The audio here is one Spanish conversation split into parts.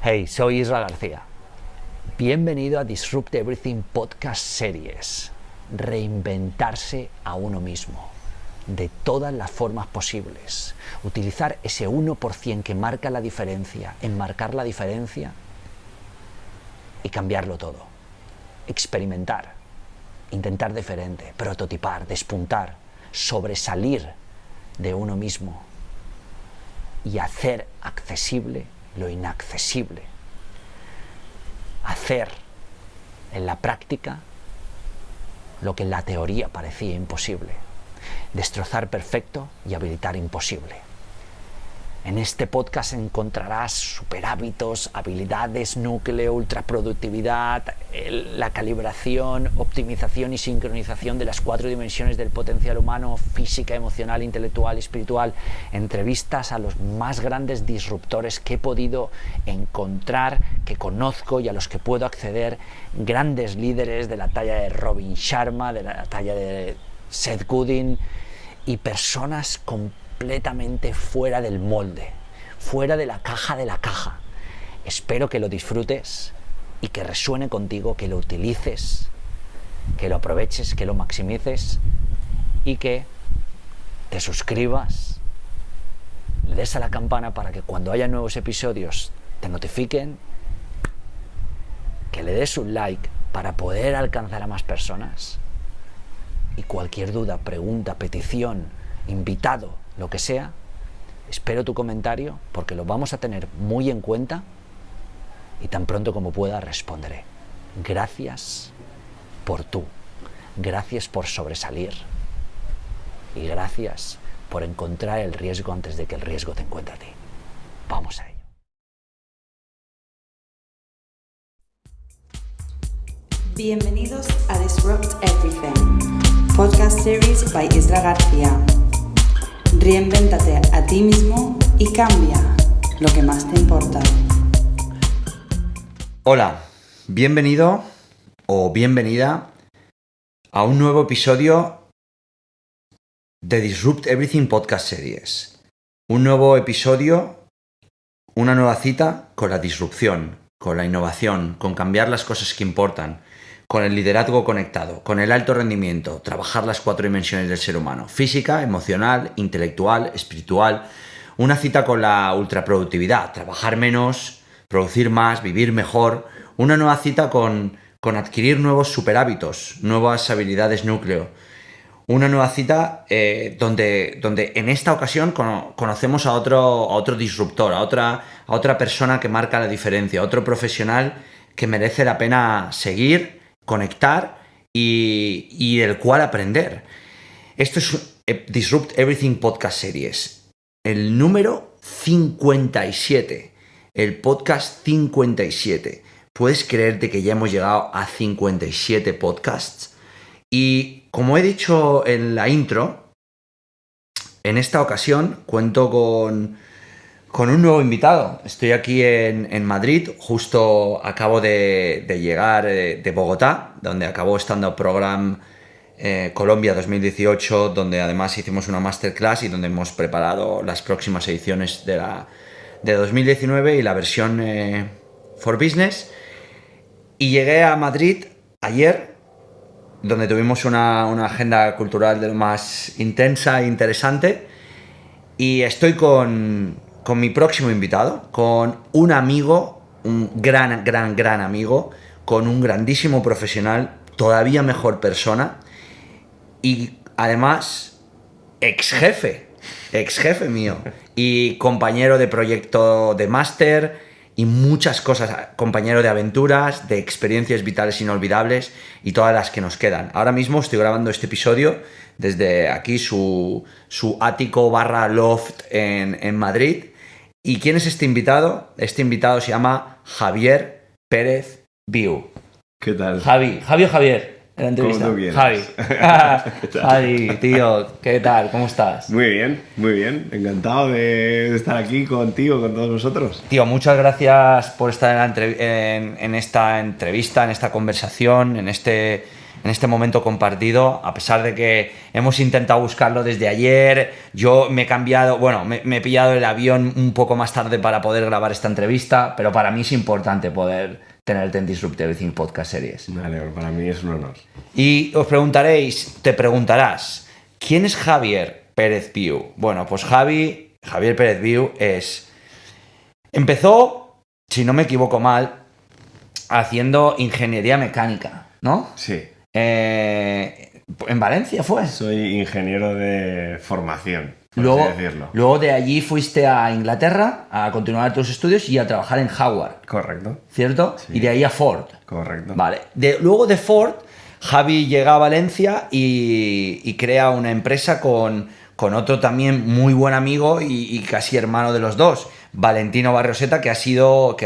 Hey, soy Isra García. Bienvenido a Disrupt Everything Podcast Series. Reinventarse a uno mismo, de todas las formas posibles. Utilizar ese 1% que marca la diferencia, enmarcar la diferencia y cambiarlo todo. Experimentar, intentar diferente, prototipar, despuntar, sobresalir de uno mismo y hacer accesible lo inaccesible. Hacer en la práctica lo que en la teoría parecía imposible. Destrozar perfecto y habilitar imposible. En este podcast encontrarás superhábitos, habilidades, núcleo, ultraproductividad, la calibración, optimización y sincronización de las 4 dimensiones del potencial humano: física, emocional, intelectual y espiritual. Entrevistas a los más grandes disruptores que he podido encontrar, que conozco y a los que puedo acceder. Grandes líderes de la talla de Robin Sharma, de la talla de Seth Godin, y personas completamente fuera del molde, fuera de la caja. Espero que lo disfrutes y que resuene contigo, que lo utilices, que lo aproveches, que lo maximices y que te suscribas, le des a la campana para que cuando haya nuevos episodios te notifiquen, que le des un like para poder alcanzar a más personas. Y cualquier duda, pregunta, petición, invitado, lo que sea, espero tu comentario porque lo vamos a tener muy en cuenta y tan pronto como pueda responderé. Gracias por tú, gracias por sobresalir y gracias por encontrar el riesgo antes de que el riesgo te encuentre a ti. Vamos a ello. Bienvenidos a Disrupt Everything, podcast series by Isra García. Reinvéntate a ti mismo y cambia lo que más te importa. Hola, bienvenido o bienvenida a un nuevo episodio de Disrupt Everything Podcast Series. Un nuevo episodio, una nueva cita con la disrupción, con la innovación, con cambiar las cosas que importan, con el liderazgo conectado, con el alto rendimiento, trabajar las 4 dimensiones del ser humano: física, emocional, intelectual, espiritual. Una cita con la ultraproductividad, trabajar menos, producir más, vivir mejor. Una nueva cita con adquirir nuevos superhábitos, nuevas habilidades núcleo. Una nueva cita donde en esta ocasión conocemos a otro disruptor, a otra persona que marca la diferencia, a otro profesional que merece la pena seguir, conectar y del cual aprender. Esto es Disrupt Everything Podcast Series, el número 57, el podcast 57. ¿Puedes creerte que ya hemos llegado a 57 podcasts? Y como he dicho en la intro, en esta ocasión cuento con un nuevo invitado. Estoy aquí en Madrid, justo acabo de llegar de Bogotá, donde acabó Stand Up Program Colombia 2018, donde además hicimos una masterclass y donde hemos preparado las próximas ediciones de 2019 y la versión for Business. Y llegué a Madrid ayer, donde tuvimos una agenda cultural de lo más intensa e interesante, y estoy con mi próximo invitado, con un amigo, un gran amigo, con un grandísimo profesional, todavía mejor persona y además ex jefe mío y compañero de proyecto de máster y muchas cosas, compañero de aventuras, de experiencias vitales inolvidables y todas las que nos quedan. Ahora mismo estoy grabando este episodio desde aquí, su ático / loft en Madrid. ¿Y quién es este invitado? Este invitado se llama Javier Pérez Viu. ¿Qué tal? Javier. En la entrevista. ¿Cómo tú quieres? Javi. ¿Qué tal? Javi, tío, ¿qué tal? ¿Cómo estás? Muy bien. Encantado de estar aquí contigo, con todos vosotros. Tío, muchas gracias por estar en esta entrevista, en esta conversación, en este en este momento compartido, a pesar de que hemos intentado buscarlo desde ayer. Yo me he cambiado, bueno, me he pillado el avión un poco más tarde para poder grabar esta entrevista, pero para mí es importante poder tenerte en Disrupt Everything Podcast Series. Vale, para mí es un honor. Y os te preguntarás, ¿quién es Javier Pérez Viu? Bueno, pues Javier Pérez Viu empezó, si no me equivoco mal, haciendo ingeniería mecánica, ¿no? Sí. En Valencia fue. Soy ingeniero de formación, por así decirlo. Luego de allí fuiste a Inglaterra a continuar tus estudios y a trabajar en Howard. Correcto. ¿Cierto? Sí. Y de ahí a Ford. Correcto. Vale. Luego de Ford, Javi llega a Valencia y crea una empresa con otro también muy buen amigo y casi hermano de los dos, Valentino Barrioseta, que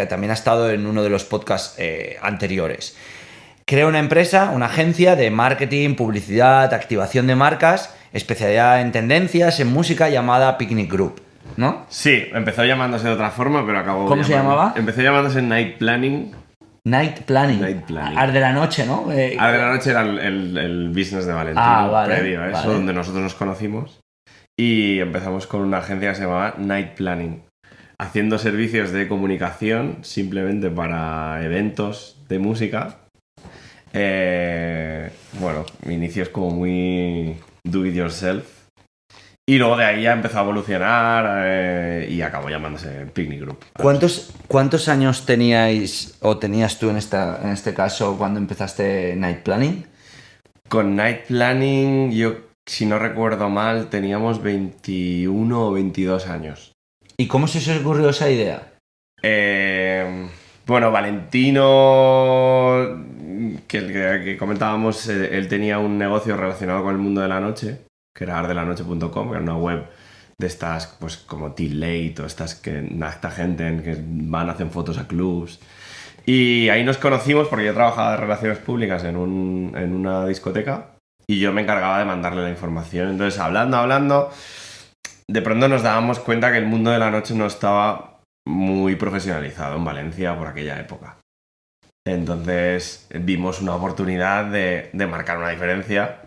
también ha estado en uno de los podcasts anteriores. Crea una empresa, una agencia de marketing, publicidad, activación de marcas, especialidad en tendencias, en música, llamada Picnic Group, ¿no? Sí, empezó llamándose de otra forma, pero acabó. ¿Cómo se llamaba? Empezó llamándose Night Planning. Night Planning. Ar de la noche, ¿no? Ar de la noche era el business de Valentino, vale, previo a eso, vale. donde nosotros nos conocimos. Y empezamos con una agencia que se llamaba Night Planning, haciendo servicios de comunicación simplemente para eventos de música. Bueno, inicios como muy do it yourself. Y luego de ahí ya empezó a evolucionar y acabó llamándose Picnic Group. ¿Cuántos años teníais o tenías tú en este caso cuando empezaste Night Planning? Con Night Planning, yo, si no recuerdo mal, teníamos 21 o 22 años. ¿Y cómo se os ocurrió esa idea? Bueno, Valentino, que comentábamos, él tenía un negocio relacionado con el mundo de la noche, que era ardelanoche.com, que era una web de estas, pues como T-Late o esta gente que hacen fotos a clubs. Y ahí nos conocimos porque yo trabajaba de relaciones públicas en una discoteca y yo me encargaba de mandarle la información. Entonces, hablando, de pronto nos dábamos cuenta que el mundo de la noche no estaba muy profesionalizado en Valencia por aquella época. Entonces vimos una oportunidad de marcar una diferencia.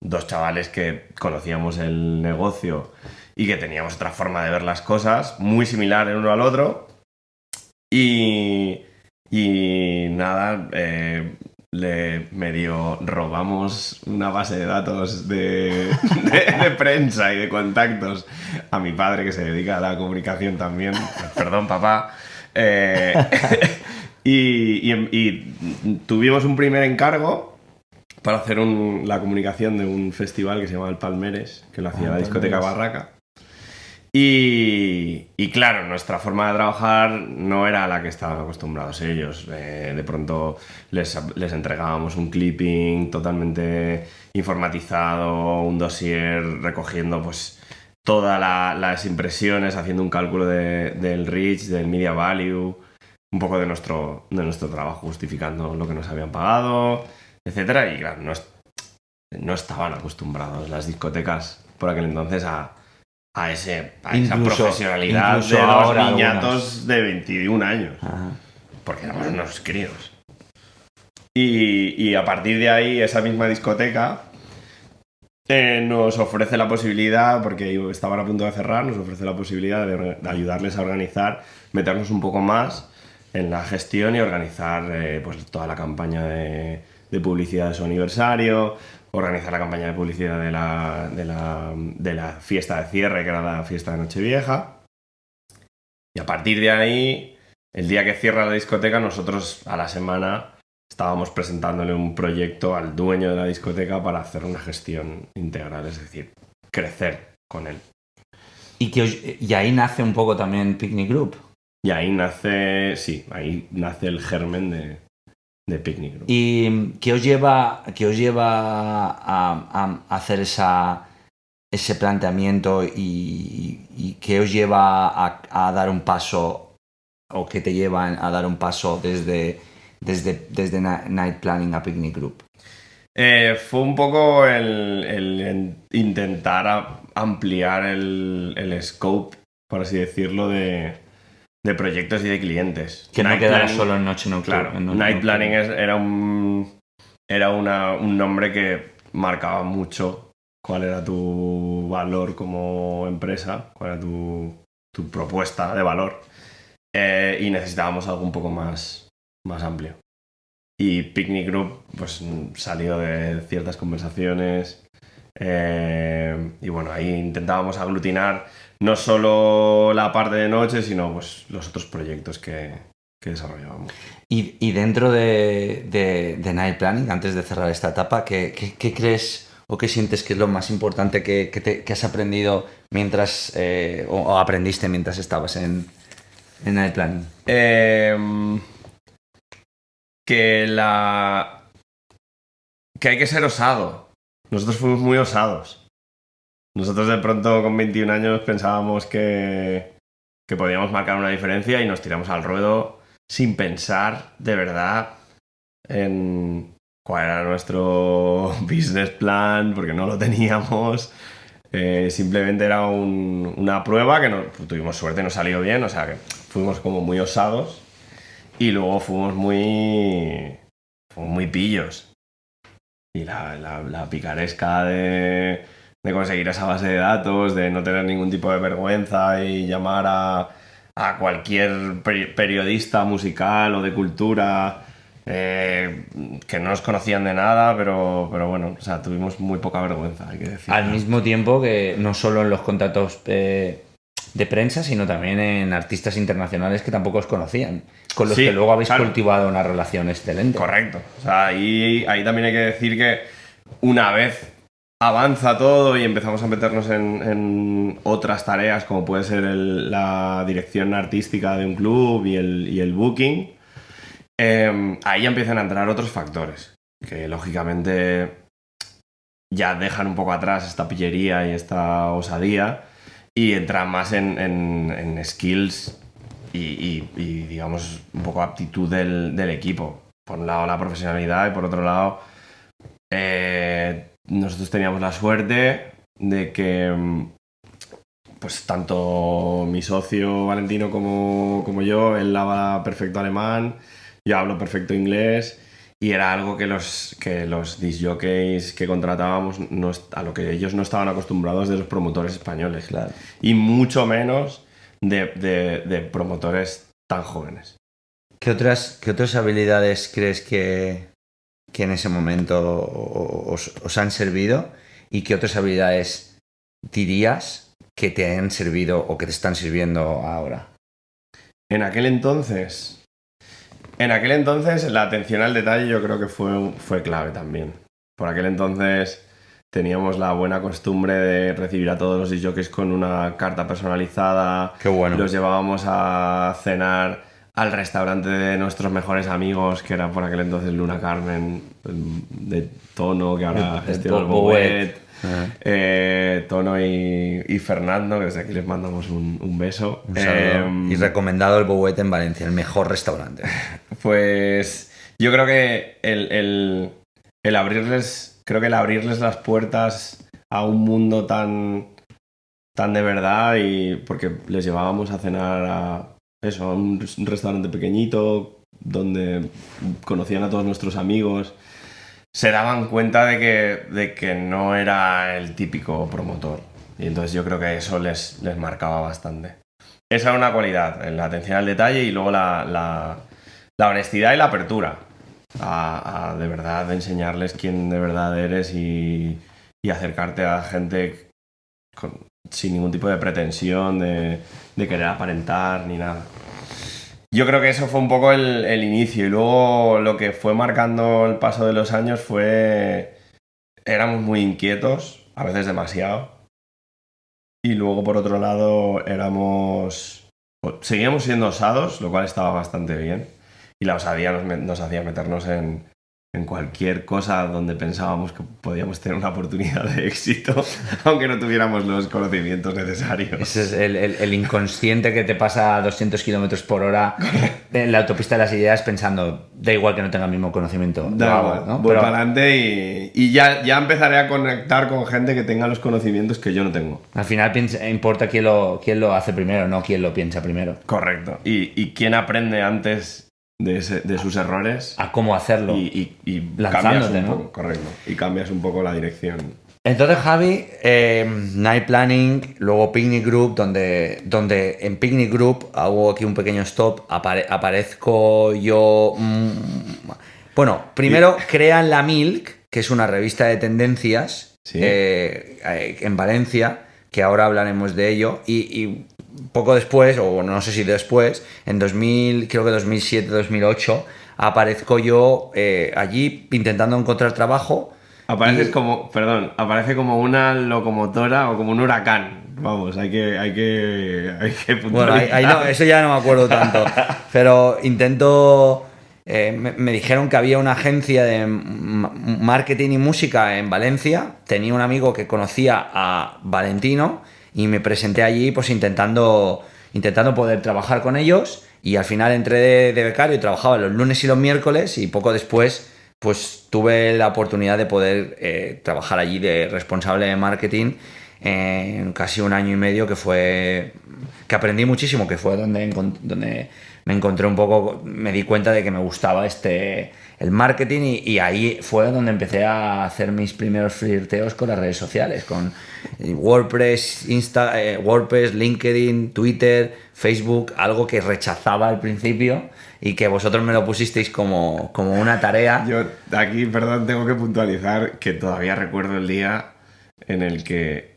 Dos chavales que conocíamos el negocio y que teníamos otra forma de ver las cosas, muy similar el uno al otro. Y nada, le medio robamos una base de datos de prensa y de contactos a mi padre, que se dedica a la comunicación también. Perdón, papá. Y tuvimos un primer encargo para hacer la comunicación de un festival que se llama El Palmeres, que lo hacía la discoteca Barraca. Y claro, nuestra forma de trabajar no era la que estaban acostumbrados ellos. De pronto les entregábamos un clipping totalmente informatizado, un dossier recogiendo pues todas las impresiones, haciendo un cálculo del reach, del media value, un poco de nuestro trabajo, justificando lo que nos habían pagado, etcétera. Y claro, no estaban acostumbrados las discotecas por aquel entonces a esa profesionalidad de dos niñatos de 21 años. Ajá. Porque éramos unos críos. Y a partir de ahí, esa misma discoteca nos ofrece la posibilidad, porque estaban a punto de cerrar, nos ofrece la posibilidad de ayudarles a organizar, meternos un poco más en la gestión y organizar pues toda la campaña de publicidad de su aniversario, organizar la campaña de publicidad de la fiesta de cierre, que era la fiesta de Nochevieja. Y a partir de ahí, el día que cierra la discoteca, nosotros a la semana estábamos presentándole un proyecto al dueño de la discoteca para hacer una gestión integral, es decir, crecer con él. Y ahí nace un poco también Picnic Group. Y ahí nace el germen de Picnic Group. ¿Y qué os lleva a hacer ese planteamiento y qué os lleva a dar un paso, o qué te lleva a dar un paso desde Night Planning a Picnic Group? Fue un poco el intentar ampliar el scope, por así decirlo, de proyectos y de clientes. Que no quedara solo en Noche Nocturna. Claro, Night Planning era un era un nombre que marcaba mucho cuál era tu valor como empresa, cuál era tu propuesta de valor. Y necesitábamos algo un poco más amplio. Y Picnic Group pues salió de ciertas conversaciones y bueno, ahí intentábamos aglutinar no solo la parte de noche, sino pues los otros proyectos que desarrollábamos. Y dentro de Night Planning, antes de cerrar esta etapa, ¿qué crees o qué sientes que es lo más importante que has aprendido mientras o aprendiste mientras estabas en Night Planning? Que hay que ser osado. Nosotros fuimos muy osados. Nosotros de pronto con 21 años pensábamos que podíamos marcar una diferencia y nos tiramos al ruedo sin pensar de verdad en cuál era nuestro business plan, porque no lo teníamos. Simplemente era una prueba que tuvimos suerte, nos salió bien, o sea que fuimos como muy osados y luego fuimos muy pillos. Y la picaresca de conseguir esa base de datos, de no tener ningún tipo de vergüenza y llamar a cualquier periodista musical o de cultura que no nos conocían de nada, pero bueno, o sea, tuvimos muy poca vergüenza, hay que decir. Al mismo tiempo que no solo en los contratos de prensa, sino también en artistas internacionales que tampoco os conocían, con los que luego habéis cultivado una relación excelente. Correcto. O sea, ahí también hay que decir que una vez avanza todo y empezamos a meternos en otras tareas, como puede ser la dirección artística de un club y el booking, ahí empiezan a entrar otros factores que lógicamente ya dejan un poco atrás esta pillería y esta osadía y entran más en skills y digamos un poco aptitud del equipo. Por un lado la profesionalidad y por otro lado nosotros teníamos la suerte de que pues tanto mi socio Valentino como yo, él habla perfecto alemán, yo hablo perfecto inglés y era algo que los disc jockeys que contratábamos a lo que ellos no estaban acostumbrados de los promotores españoles. Claro. Y mucho menos de promotores tan jóvenes. ¿Qué otras habilidades crees que en ese momento os han servido y qué otras habilidades dirías que te han servido o que te están sirviendo ahora? En aquel entonces la atención al detalle yo creo que fue clave también. Por aquel entonces teníamos la buena costumbre de recibir a todos los disc jockeys con una carta personalizada. Qué bueno. Los llevábamos a cenar al restaurante de nuestros mejores amigos, que era por aquel entonces Luna Carmen, de Tono, que ahora gestiona el Bouet. Tono y Fernando, que desde aquí les mandamos un beso. Un saludo. Y recomendado el Bouet en Valencia, el mejor restaurante. Pues yo creo que el abrirles las puertas a un mundo tan de verdad, y porque les llevábamos a cenar a un restaurante pequeñito donde conocían a todos nuestros amigos, se daban cuenta de que no era el típico promotor. Y entonces yo creo que eso les marcaba bastante. Esa era una cualidad, la atención al detalle y luego la honestidad y la apertura a de verdad enseñarles quién de verdad eres y acercarte a gente sin ningún tipo de pretensión de querer aparentar ni nada. Yo creo que eso fue un poco el inicio, y luego lo que fue marcando el paso de los años éramos muy inquietos, a veces demasiado, y luego por otro lado seguíamos siendo osados, lo cual estaba bastante bien, y la osadía nos hacía meternos en cualquier cosa donde pensábamos que podíamos tener una oportunidad de éxito, aunque no tuviéramos los conocimientos necesarios. Ese es el inconsciente que te pasa a 200 kilómetros por hora en la autopista de las ideas pensando, da igual que no tenga el mismo conocimiento. Voy para adelante y ya empezaré a conectar con gente que tenga los conocimientos que yo no tengo. Al final importa quién lo hace primero, no quién lo piensa primero. Correcto. Y quién aprende antes de sus errores a cómo hacerlo. y Lanzándote, cambias un ¿no? poco, correcto. Y cambias un poco la dirección. Entonces, Javi, Night Planning, luego Picnic Group, donde en Picnic Group hago aquí un pequeño stop, aparezco yo... bueno, primero crean La Milk, que es una revista de tendencias Sí. en Valencia, que ahora hablaremos de ello, y poco después, o no sé si después, en 2000, creo que 2007-2008, aparezco yo allí intentando encontrar trabajo. Aparece Y- como una locomotora o como un huracán. Vamos, hay que Bueno, ahí puntualizar. no, eso ya no me acuerdo tanto. Pero intento. Me dijeron que había una agencia de marketing y música en Valencia. Tenía un amigo que conocía a Valentino y me presenté allí, pues intentando poder trabajar con ellos. Y al final entré de becario y trabajaba los lunes y los miércoles. Y poco después, pues tuve la oportunidad de poder trabajar allí de responsable de marketing en casi un año y medio, que aprendí muchísimo, que fue donde me encontré un poco, me di cuenta de que me gustaba el marketing, y ahí fue donde empecé a hacer mis primeros flirteos con las redes sociales, con WordPress, WordPress, LinkedIn, Twitter, Facebook, algo que rechazaba al principio y que vosotros me lo pusisteis como una tarea. Yo aquí, perdón, tengo que puntualizar que todavía recuerdo el día en el que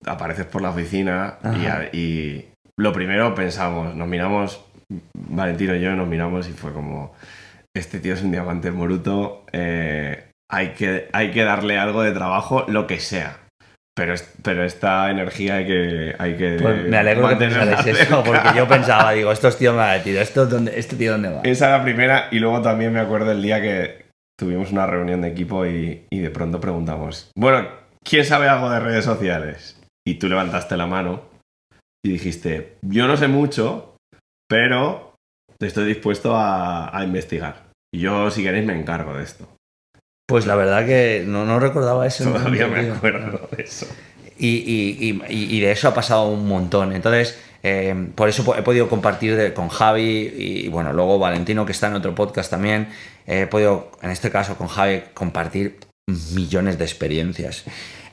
apareces por la oficina y lo primero pensamos, nos miramos, Valentino y yo nos miramos y fue como, este tío es un diamante moruto, hay que darle algo de trabajo, lo que sea. Pero esta energía hay que Pues me alegro que mantenerla pensarais eso, cerca. porque yo pensaba, digo, estos tíos me van a decir, ¿este tío dónde va? Esa es la primera, y luego también me acuerdo el día que tuvimos una reunión de equipo y de pronto preguntamos, bueno, ¿quién sabe algo de redes sociales? Y tú levantaste la mano y dijiste, yo no sé mucho, pero estoy dispuesto a investigar. Y yo, si queréis, me encargo de esto. Pues la verdad que no recordaba eso. Todavía me Tío. acuerdo de eso. Y de eso ha pasado un montón. Entonces, por eso he podido compartir con Javi y, bueno, luego Valentino, que está en otro podcast también. He podido, en este caso con Javi, compartir millones de experiencias.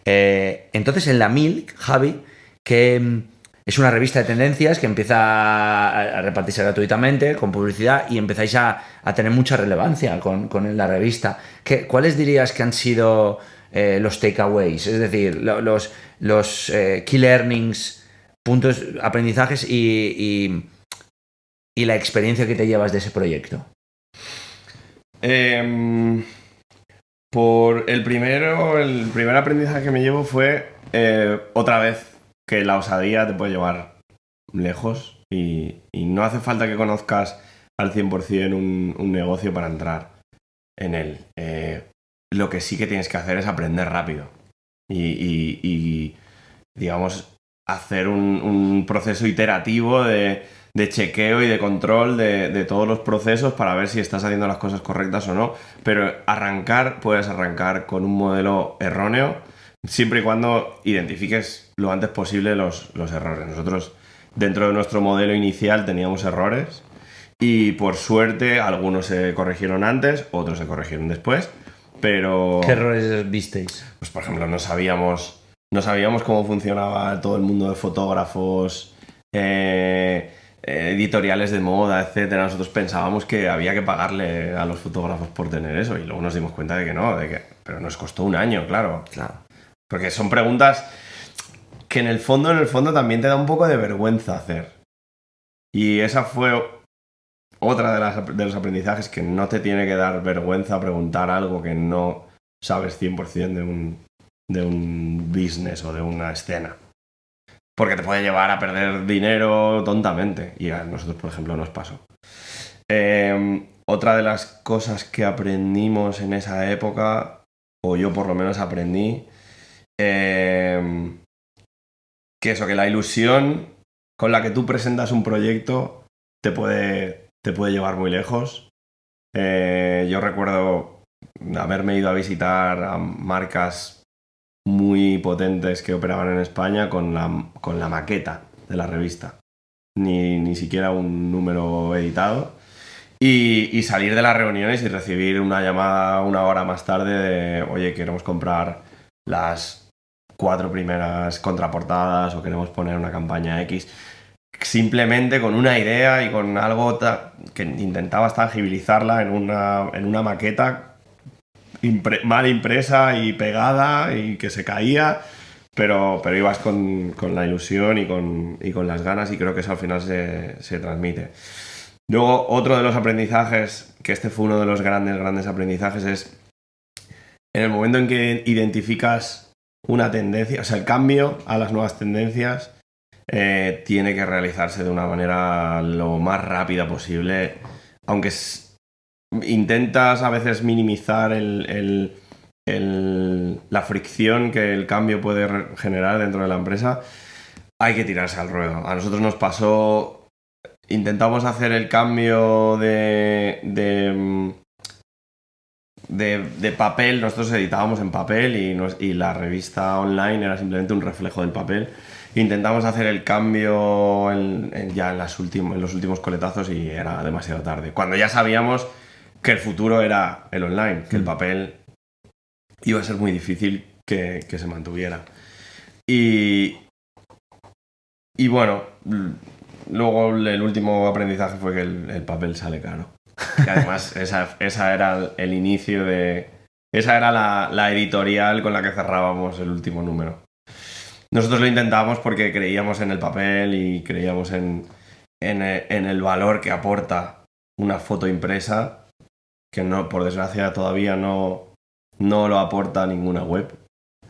Entonces, en La Milk, Javi, que es una revista de tendencias que empieza a repartirse gratuitamente, con publicidad, y empezáis a tener mucha relevancia con la revista. ¿Cuáles dirías que han sido los takeaways? Es decir, los key learnings, puntos, aprendizajes y la experiencia que te llevas de ese proyecto. Por el primer aprendizaje que me llevo fue otra vez que la osadía te puede llevar lejos y no hace falta que conozcas al 100% un negocio para entrar en él. Lo que sí que tienes que hacer es aprender rápido y digamos, hacer un proceso iterativo de chequeo y de control de todos los procesos para ver si estás haciendo las cosas correctas o no. Pero puedes arrancar con un modelo erróneo siempre y cuando identifiques lo antes posible los errores. Nosotros, dentro de nuestro modelo inicial, teníamos errores y, por suerte, algunos se corrigieron antes, otros se corrigieron después, pero... ¿Qué errores visteis? Pues, por ejemplo, no sabíamos cómo funcionaba todo el mundo de fotógrafos, editoriales de moda, etcétera. Nosotros pensábamos que había que pagarle a los fotógrafos por tener eso y luego nos dimos cuenta de que no, pero nos costó un año, claro. Porque son preguntas que en el fondo también te da un poco de vergüenza hacer. Y esa fue otra de los aprendizajes, que no te tiene que dar vergüenza preguntar algo que no sabes 100% de un business o de una escena. Porque te puede llevar a perder dinero tontamente. Y a nosotros, por ejemplo, nos pasó. Otra de las cosas que aprendimos en esa época, o yo por lo menos aprendí, que la ilusión con la que tú presentas un proyecto te puede llevar muy lejos. Yo recuerdo haberme ido a visitar a marcas muy potentes que operaban en España con la maqueta de la revista, ni siquiera un número editado, y salir de las reuniones y recibir una llamada una hora más tarde de, oye, queremos comprar las 4 primeras contraportadas o queremos poner una campaña X. Simplemente con una idea y con algo que intentabas tangibilizarla en una maqueta mal impresa y pegada y que se caía, pero ibas con la ilusión y con las ganas, y creo que eso al final se transmite. Luego, otro de los aprendizajes, que este fue uno de los grandes aprendizajes, es en el momento en que identificas una tendencia, o sea, el cambio a las nuevas tendencias tiene que realizarse de una manera lo más rápida posible, aunque intentas a veces minimizar la fricción que el cambio puede generar dentro de la empresa. Hay que tirarse al ruedo. A nosotros nos pasó, intentamos hacer el cambio de papel. Nosotros editábamos en papel y la revista online era simplemente un reflejo del papel. Intentamos hacer el cambio ya en los últimos coletazos y era demasiado tarde. Cuando ya sabíamos que el futuro era el online, que el papel iba a ser muy difícil que se mantuviera. Y bueno, luego el último aprendizaje fue que el papel sale caro. Y además esa era el inicio de... Esa era la editorial con la que cerrábamos el último número. Nosotros lo intentábamos porque creíamos en el papel y creíamos en el valor que aporta una foto impresa, que no, por desgracia todavía no lo aporta ninguna web.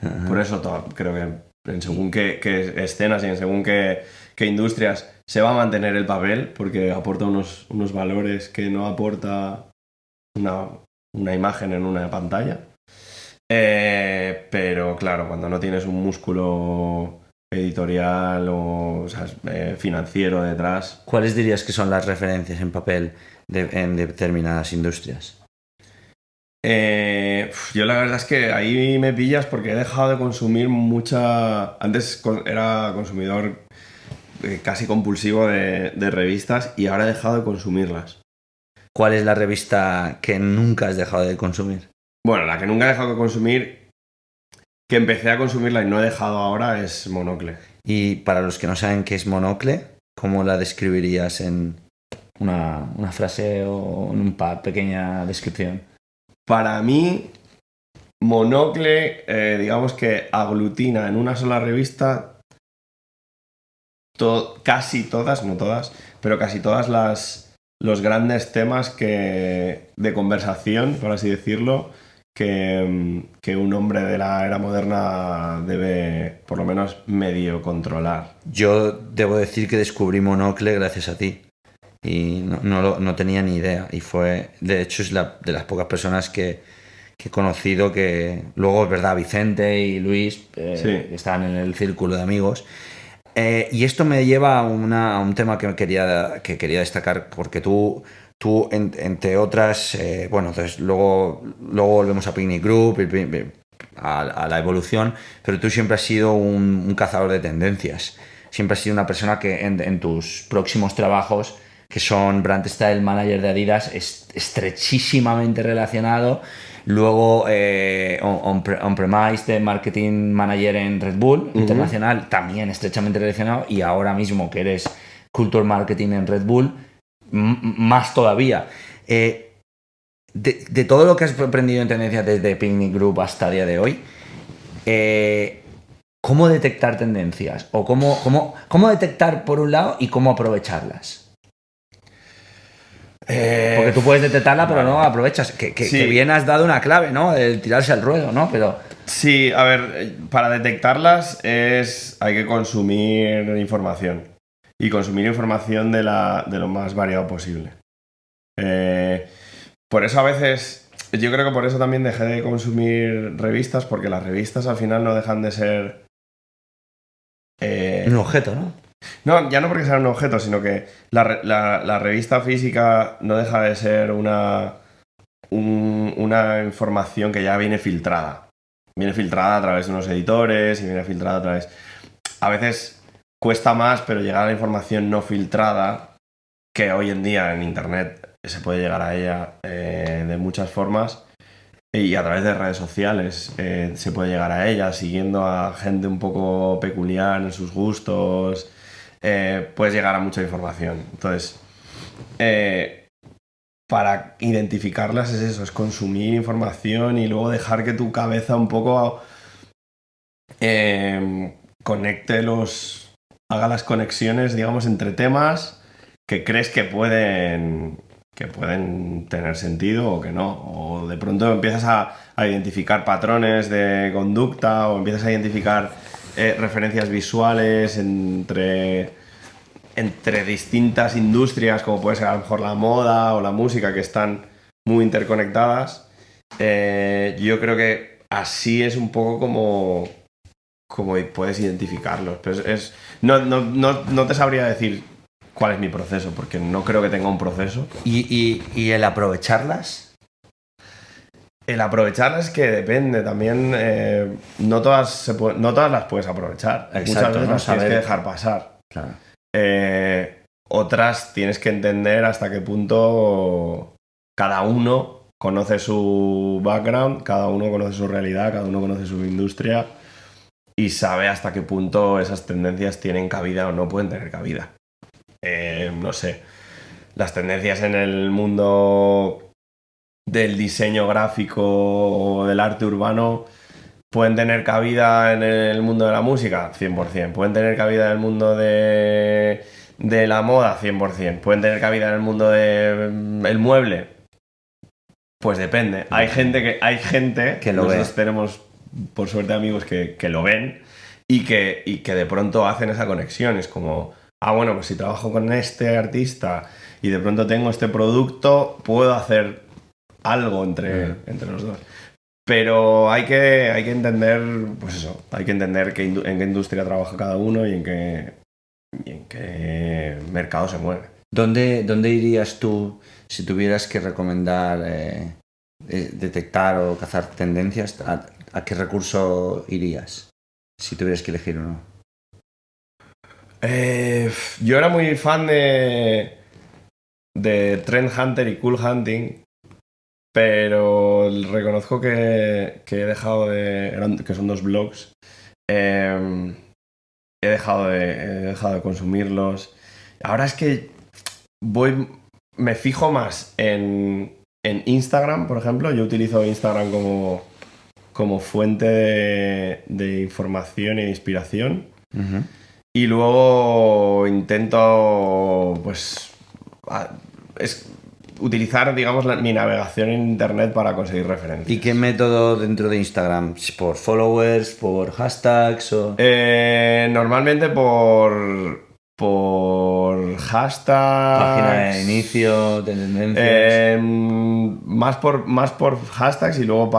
Uh-huh. Por eso creo que en según qué escenas y en según qué industrias se va a mantener el papel, porque aporta unos valores que no aporta una imagen en una pantalla. Pero claro, cuando no tienes un músculo editorial o financiero detrás... ¿Cuáles dirías que son las referencias en papel en determinadas industrias? Yo la verdad es que ahí me pillas porque he dejado de consumir mucha... Antes era consumidor casi compulsivo de revistas y ahora he dejado de consumirlas. ¿Cuál es la revista que nunca has dejado de consumir? Bueno, la que nunca he dejado de consumir, que empecé a consumirla y no he dejado ahora, es Monocle. Y para los que no saben qué es Monocle, ¿cómo la describirías en una frase o en una pequeña descripción? Para mí, Monocle, digamos que aglutina en una sola revista casi todas, no todas, pero casi todas los grandes temas de conversación, por así decirlo, que un hombre de la era moderna debe, por lo menos, medio controlar. Yo debo decir que descubrí Monocle gracias a ti. Y no tenía ni idea. Y de hecho, es de las pocas personas que he conocido que... Luego, es verdad, Vicente y Luis, sí, que están en el círculo de amigos. Y esto me lleva a un tema que quería destacar, porque tú entre otras, bueno, entonces luego volvemos a Picnic Group, a la evolución, pero tú siempre has sido un cazador de tendencias. Siempre has sido una persona que en tus próximos trabajos, que son Brand Style Manager de Adidas, estrechísimamente relacionado. Luego On-Premise de Marketing Manager en Red Bull, uh-huh, internacional, también estrechamente relacionado. Y ahora mismo que eres Culture Marketing en Red Bull, más todavía. De todo lo que has aprendido en tendencias desde Picnic Group hasta el día de hoy, ¿cómo detectar tendencias? ¿O cómo detectar por un lado y cómo aprovecharlas? Porque tú puedes detectarla, pero no aprovechas. Sí. Que bien has dado una clave, ¿no? El tirarse al ruedo, ¿no? Pero... Sí, a ver, para detectarlas hay que consumir información. Y consumir información de lo más variado posible. Por eso a veces... Yo creo que por eso también dejé de consumir revistas, porque las revistas al final no dejan de ser... un objeto, ¿no? No, ya no porque sea un objeto, sino que la revista física no deja de ser una información que ya viene filtrada. Viene filtrada a través de unos editores y viene filtrada a través... A veces cuesta más, pero llegar a la información no filtrada, que hoy en día en Internet se puede llegar a ella de muchas formas. Y a través de redes sociales se puede llegar a ella, siguiendo a gente un poco peculiar en sus gustos, puedes llegar a mucha información. Entonces, para identificarlas es eso, es consumir información y luego dejar que tu cabeza un poco conecte haga las conexiones, digamos, entre temas que crees que pueden tener sentido o que no. O de pronto empiezas a identificar patrones de conducta o empiezas a identificar referencias visuales entre distintas industrias, como puede ser a lo mejor la moda o la música, que están muy interconectadas. Yo creo que así es un poco como puedes identificarlos. Pero no te sabría decir cuál es mi proceso, porque no creo que tenga un proceso. ¿Y el aprovecharlas? El aprovecharlas es que depende también. No todas las puedes aprovechar. Exacto, muchas veces ¿no? las tienes que dejar pasar. Claro. Otras tienes que entender hasta qué punto cada uno conoce su background, cada uno conoce su realidad, cada uno conoce su industria y sabe hasta qué punto esas tendencias tienen cabida o no pueden tener cabida. No sé, las tendencias en el mundo del diseño gráfico o del arte urbano pueden tener cabida en el mundo de la música, 100%. Pueden tener cabida en el mundo de la moda, 100%. Pueden tener cabida en el mundo del mueble. Pues depende. Hay gente que lo ve. Nosotros tenemos, por suerte, amigos que lo ven y que de pronto hacen esa conexión. Es como, bueno, pues si trabajo con este artista y de pronto tengo este producto, puedo hacer algo entre los dos. Pero hay que entender, pues eso, hay que entender en qué industria trabaja cada uno y en qué mercado se mueve. ¿Dónde irías tú si tuvieras que recomendar detectar o cazar tendencias? ¿A qué recurso irías si tuvieras que elegir uno? Yo era muy fan de Trend Hunter y Cool Hunting, pero reconozco que he dejado que son 2 blogs, he dejado de consumirlos. Ahora es que me fijo más en Instagram, por ejemplo. Yo utilizo Instagram como fuente de información e de inspiración. Uh-huh. Y luego intento, pues, utilizar, digamos, mi navegación en internet para conseguir referencias. ¿Y qué método dentro de Instagram? ¿Por followers? ¿Por hashtags? Normalmente por hashtags. Página de inicio, de tendencias. Más por hashtags y luego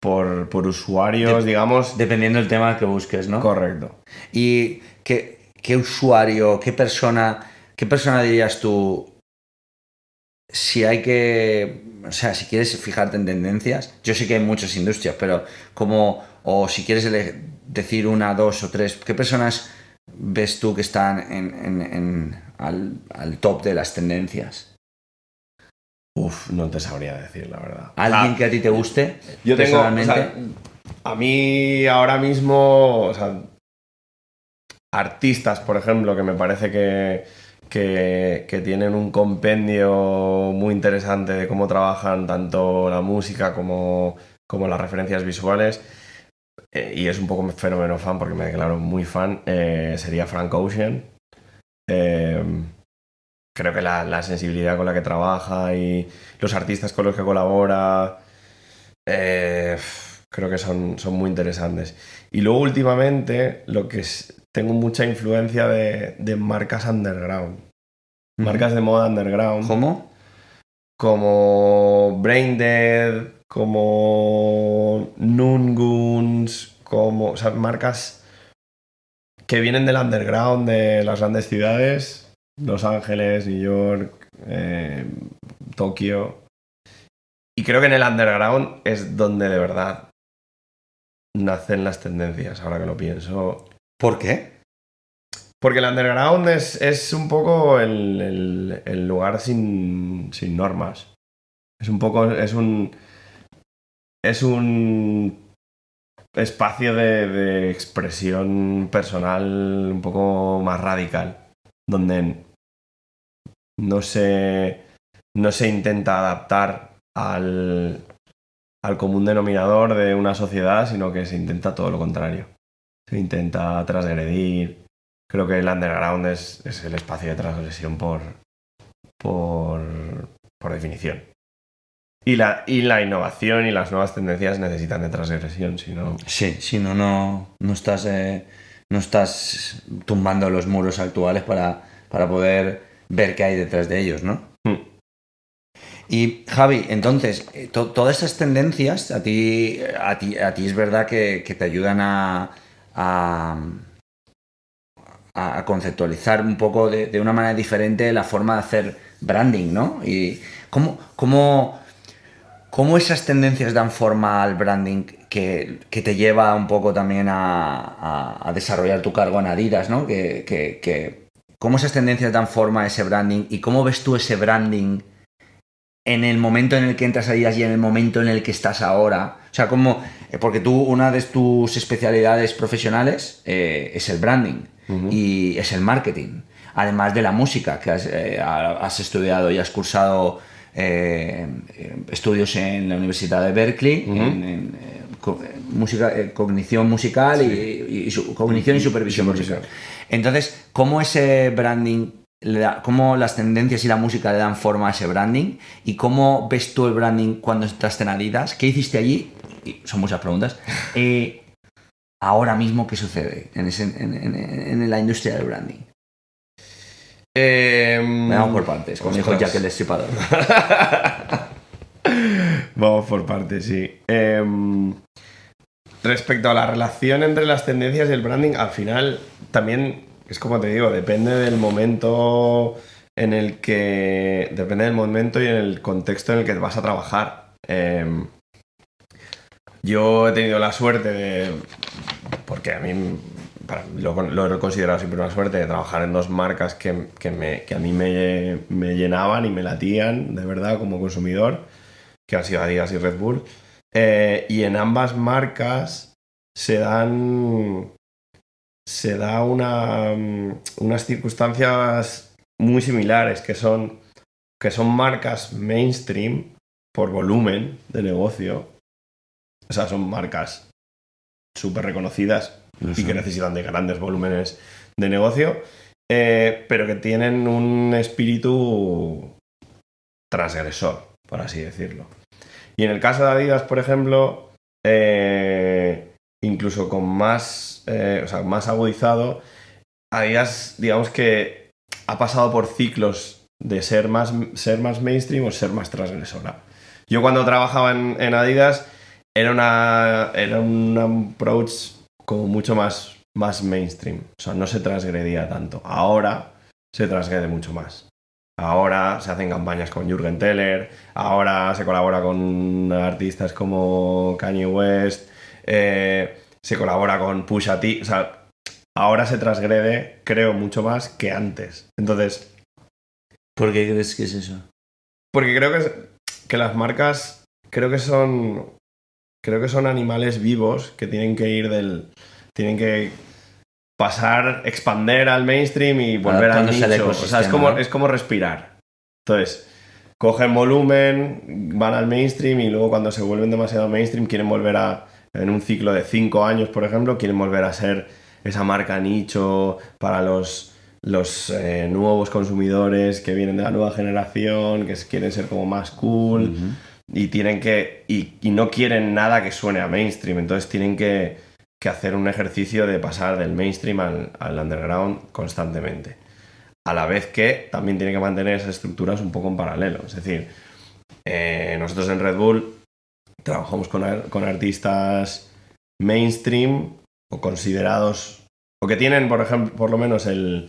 por usuarios, digamos. Dependiendo del tema que busques, ¿no? Correcto. ¿Y qué usuario, qué persona dirías tú, si hay que, o sea, si quieres fijarte en tendencias? Yo sé que hay muchas industrias, pero o si quieres decir 1, 2 o 3, ¿qué personas ves tú que están al top de las tendencias? No te sabría decir, la verdad. ¿Alguien que a ti te guste? Yo tengo, personalmente. A mí ahora mismo, artistas, por ejemplo, que me parece que tienen un compendio muy interesante de cómo trabajan tanto la música como las referencias visuales, y es un poco fenómeno fan porque me declaro muy fan, sería Frank Ocean. Creo que la sensibilidad con la que trabaja y los artistas con los que colabora, creo que son muy interesantes. Y luego últimamente tengo mucha influencia de marcas underground. Uh-huh. Marcas de moda underground. ¿Cómo? Como Braindead, como Noongoons, marcas que vienen del underground de las grandes ciudades. Los Ángeles, New York, Tokio. Y creo que en el underground es donde de verdad nacen las tendencias, ahora que lo pienso. ¿Por qué? Porque el underground es un poco el lugar sin normas. Es un poco. Es un espacio de expresión personal un poco más radical. Donde no se intenta adaptar al común denominador de una sociedad, sino que se intenta todo lo contrario. Se intenta transgredir. Creo que el underground es el espacio de transgresión por definición. Y la innovación y las nuevas tendencias necesitan de transgresión, si no... Sí, si no, no estás tumbando los muros actuales para poder ver qué hay detrás de ellos, ¿no? Y Javi, entonces, todas esas tendencias a ti es verdad que te ayudan a conceptualizar un poco de una manera diferente la forma de hacer branding, ¿no? Y cómo esas tendencias dan forma al branding que te lleva un poco también a desarrollar tu cargo en Adidas, ¿no? Cómo esas tendencias dan forma a ese branding y cómo ves tú ese branding en el momento en el que entras a Adidas y en el momento en el que estás ahora. O sea, porque tú, una de tus especialidades profesionales es el branding y es el marketing. Además de la música, que has estudiado y has cursado estudios en la Universidad de Berkeley, en cognición musical, sí. Cognición y supervisión musical. Entonces, ¿cómo ese branding, cómo las tendencias y la música le dan forma a ese branding? ¿Y cómo ves tú el branding cuando estás en Adidas? ¿Qué hiciste allí? Y son muchas preguntas. Ahora mismo, ¿qué sucede en la industria del branding? Vamos por partes, como dijo Jack el Destripador. Vamos por partes, sí. Respecto a la relación entre las tendencias y el branding, al final también es como te digo, depende del momento y en el contexto en el que vas a trabajar. Yo he tenido la suerte porque a mí lo he considerado siempre una suerte de trabajar en dos marcas que a mí me llenaban y me latían de verdad como consumidor, que han sido Adidas y Red Bull. Y en ambas marcas se da unas circunstancias muy similares, que son marcas mainstream por volumen de negocio. O sea, son marcas súper reconocidas y que necesitan de grandes volúmenes de negocio, pero que tienen un espíritu transgresor, por así decirlo. Y en el caso de Adidas, por ejemplo, incluso con más agudizado, Adidas, digamos que ha pasado por ciclos de ser más mainstream o ser más transgresora. Yo cuando trabajaba en Adidas era un approach como mucho más mainstream. O sea, no se transgredía tanto. Ahora se transgrede mucho más. Ahora se hacen campañas con Jürgen Teller, ahora se colabora con artistas como Kanye West, se colabora con Pusha T. O sea, ahora se transgrede, creo, mucho más que antes. Entonces... ¿Por qué crees que es eso? Porque creo que las marcas son animales vivos que tienen que pasar, expander al mainstream y volver al nicho. O sea, es como respirar. Entonces, cogen volumen, van al mainstream y luego cuando se vuelven demasiado mainstream quieren volver en un ciclo de 5 años, por ejemplo, quieren volver a ser esa marca nicho para los nuevos consumidores que vienen de la nueva generación, que quieren ser como más cool. Y y no quieren nada que suene a mainstream, entonces tienen que hacer un ejercicio de pasar del mainstream al underground constantemente, a la vez que también tienen que mantener esas estructuras un poco en paralelo. Es decir, nosotros en Red Bull trabajamos con artistas mainstream o considerados, o que tienen, por ejemplo, por lo menos el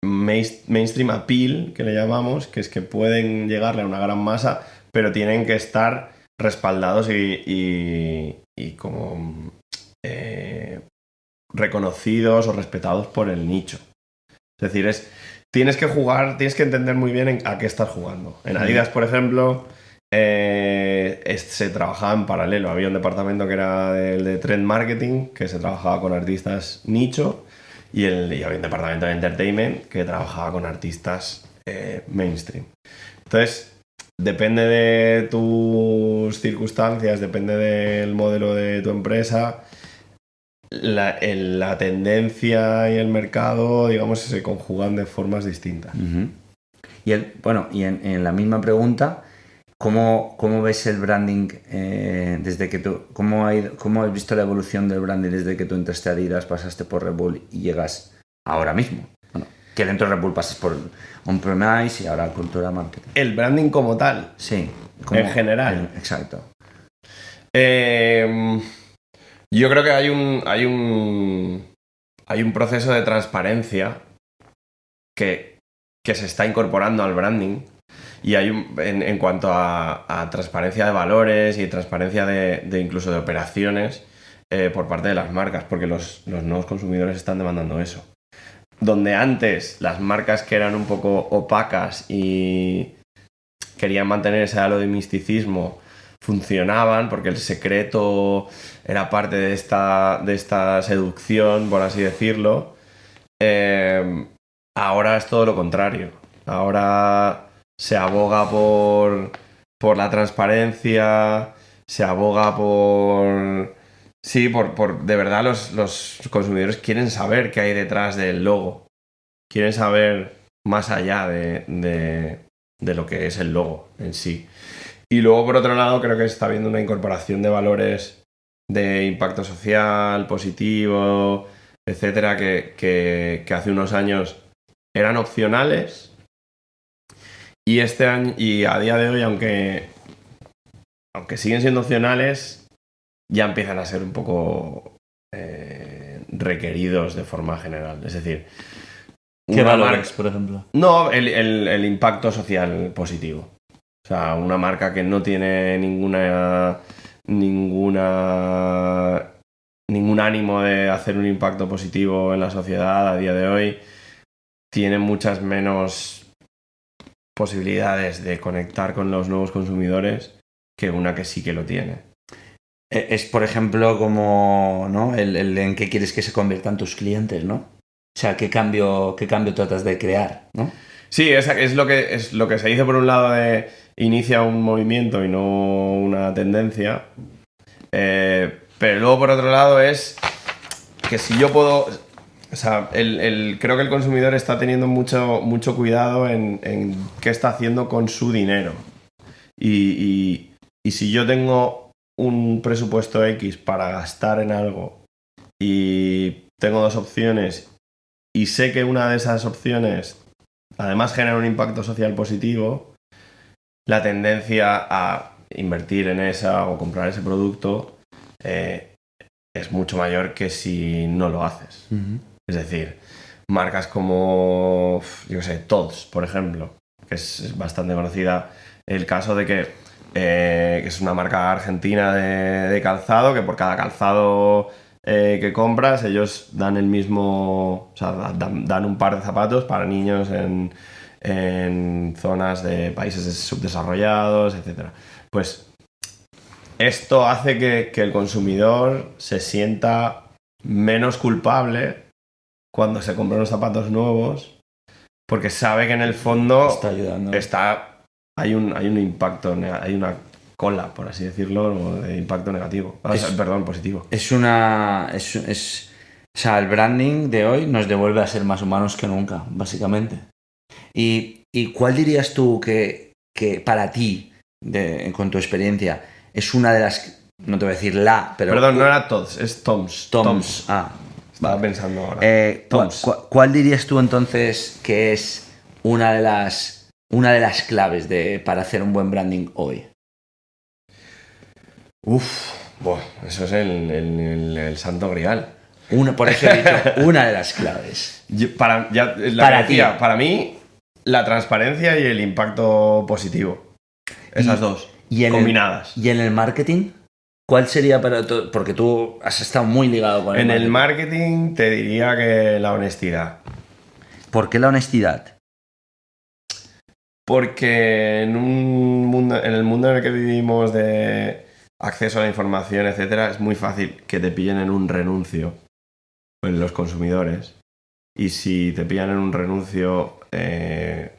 mainstream appeal, que le llamamos, que es que pueden llegarle a una gran masa, pero tienen que estar respaldados y como reconocidos o respetados por el nicho. Es decir, tienes que jugar, tienes que entender muy bien a qué estás jugando. En Adidas, por ejemplo, se trabajaba en paralelo. Había un departamento que era el de trend marketing, que se trabajaba con artistas nicho, y había un departamento de entertainment que trabajaba con artistas mainstream. Entonces, depende de tus circunstancias, depende del modelo de tu empresa, la tendencia y el mercado, digamos, se conjugan de formas distintas. Y en la misma pregunta, ¿cómo ves el branding desde que tú... ¿Cómo has visto la evolución del branding desde que tú entraste a Adidas, pasaste por Red Bull y llegas ahora mismo? Bueno, que dentro de Red Bull pasas por on-premise y ahora cultura marketing. El branding como tal. Sí. En general. Exacto. Yo creo que hay un proceso de transparencia que se está incorporando al branding, y hay en cuanto a transparencia de valores y transparencia de incluso de operaciones por parte de las marcas, porque los nuevos consumidores están demandando eso. Donde antes las marcas que eran un poco opacas y querían mantener ese halo de misticismo funcionaban porque el secreto era parte de esta seducción, por así decirlo. Ahora es todo lo contrario. Ahora se aboga por la transparencia, se aboga por de verdad los consumidores quieren saber qué hay detrás del logo. Quieren saber más allá de lo que es el logo en sí. Y luego, por otro lado, creo que está habiendo una incorporación de valores de impacto social, positivo, etcétera, que hace unos años eran opcionales, y este año, y a día de hoy, aunque siguen siendo opcionales, ya empiezan a ser un poco requeridos de forma general. Es decir, ¿qué valores, por ejemplo? No, el impacto social positivo. O sea, una marca que no tiene ningún ánimo de hacer un impacto positivo en la sociedad a día de hoy tiene muchas menos posibilidades de conectar con los nuevos consumidores que una que sí que lo tiene. Es, por ejemplo, como, ¿no? el en qué quieres que se conviertan tus clientes, ¿no? O sea, ¿qué cambio tratas de crear, ¿no? Sí, es lo que se dice por un lado de inicia un movimiento y no una tendencia. Pero luego por otro lado es que si yo puedo... O sea, creo que el consumidor está teniendo mucho cuidado en qué está haciendo con su dinero. Y si yo tengo un presupuesto X para gastar en algo y tengo dos opciones y sé que una de esas opciones además genera un impacto social positivo, la tendencia a invertir en esa o comprar ese producto es mucho mayor que si no lo haces. Uh-huh. Es decir, marcas como, yo qué sé, Tod's, por ejemplo, que es bastante conocida el caso de que es una marca argentina de calzado, que por cada calzado que compras, ellos dan el mismo, o sea, dan un par de zapatos para niños en zonas de países subdesarrollados, etc. Pues esto hace que el consumidor se sienta menos culpable cuando se compra unos zapatos nuevos, porque sabe que en el fondo está ayudando. Hay un impacto, hay una cola, por así decirlo, de impacto negativo. Positivo. O sea, el branding de hoy nos devuelve a ser más humanos que nunca, básicamente. ¿Y cuál dirías tú que para ti, con tu experiencia, es una de las... No te voy a decir pero... Perdón, no era Tod's, es Tom's. Tom's. Estaba pensando ahora. ¿Cuál dirías tú entonces que es una de las claves para hacer un buen branding hoy? Eso es el santo grial. Por eso he dicho una de las claves. Para mí, la transparencia y el impacto positivo. Esas dos, combinadas. ¿Y en el marketing? ¿Cuál sería para tú? Porque tú has estado muy ligado con En el marketing. marketing te diría que la honestidad. ¿Por qué la honestidad? Porque en el mundo en el que vivimos de acceso a la información, etcétera, es muy fácil que te pillen en un renuncio en los consumidores. Y si te pillan en un renuncio, el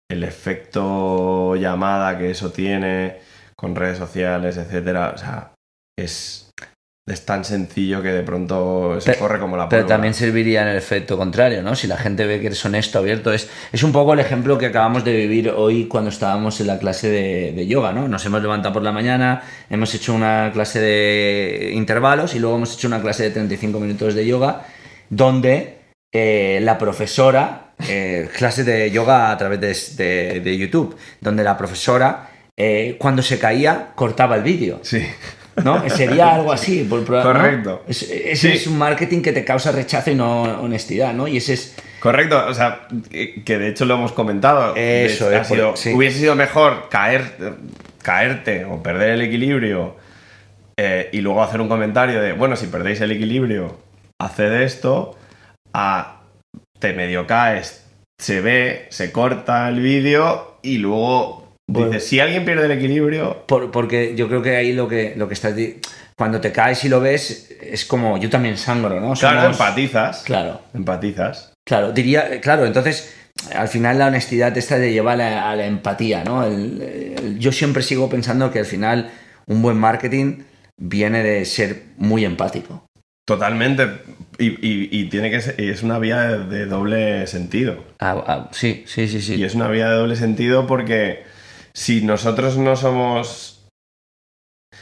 efecto llamada que eso tiene con redes sociales, etcétera, o sea, es tan sencillo que de pronto se corre como la Pero pólvora. también serviría en el efecto contrario, ¿no? Si la gente ve que eres honesto, abierto. Es un poco el ejemplo que acabamos de vivir hoy cuando estábamos en la clase de yoga, ¿no? Nos hemos levantado por la mañana, hemos hecho una clase de intervalos y luego hemos hecho una clase de 35 minutos de yoga donde la profesora, clase de yoga a través de YouTube, donde la profesora, cuando se caía, cortaba el vídeo. Sí. ¿No? Sería algo así. Correcto. ¿No? Ese Sí. es un marketing que te causa rechazo y no honestidad, ¿no? Y ese es... Correcto, o sea, que de hecho lo hemos comentado. Eso Ha es, sido, sí. Hubiese sido mejor caerte o perder el equilibrio y luego hacer un comentario de, bueno, si perdéis el equilibrio, haced esto, te medio caes, se ve, se corta el vídeo y luego Bueno. dices, si alguien pierde el equilibrio... Porque yo creo que ahí lo que estás... Cuando te caes y lo ves, es como yo también sangro, ¿no? Claro, empatizas. Claro. Empatizas. Claro, claro, entonces al final la honestidad esta te lleva a la empatía, ¿no? Yo siempre sigo pensando que al final un buen marketing viene de ser muy empático. Totalmente. Y tiene que ser, y es una vía de doble sentido. Sí. Y es una vía de doble sentido porque si nosotros no somos...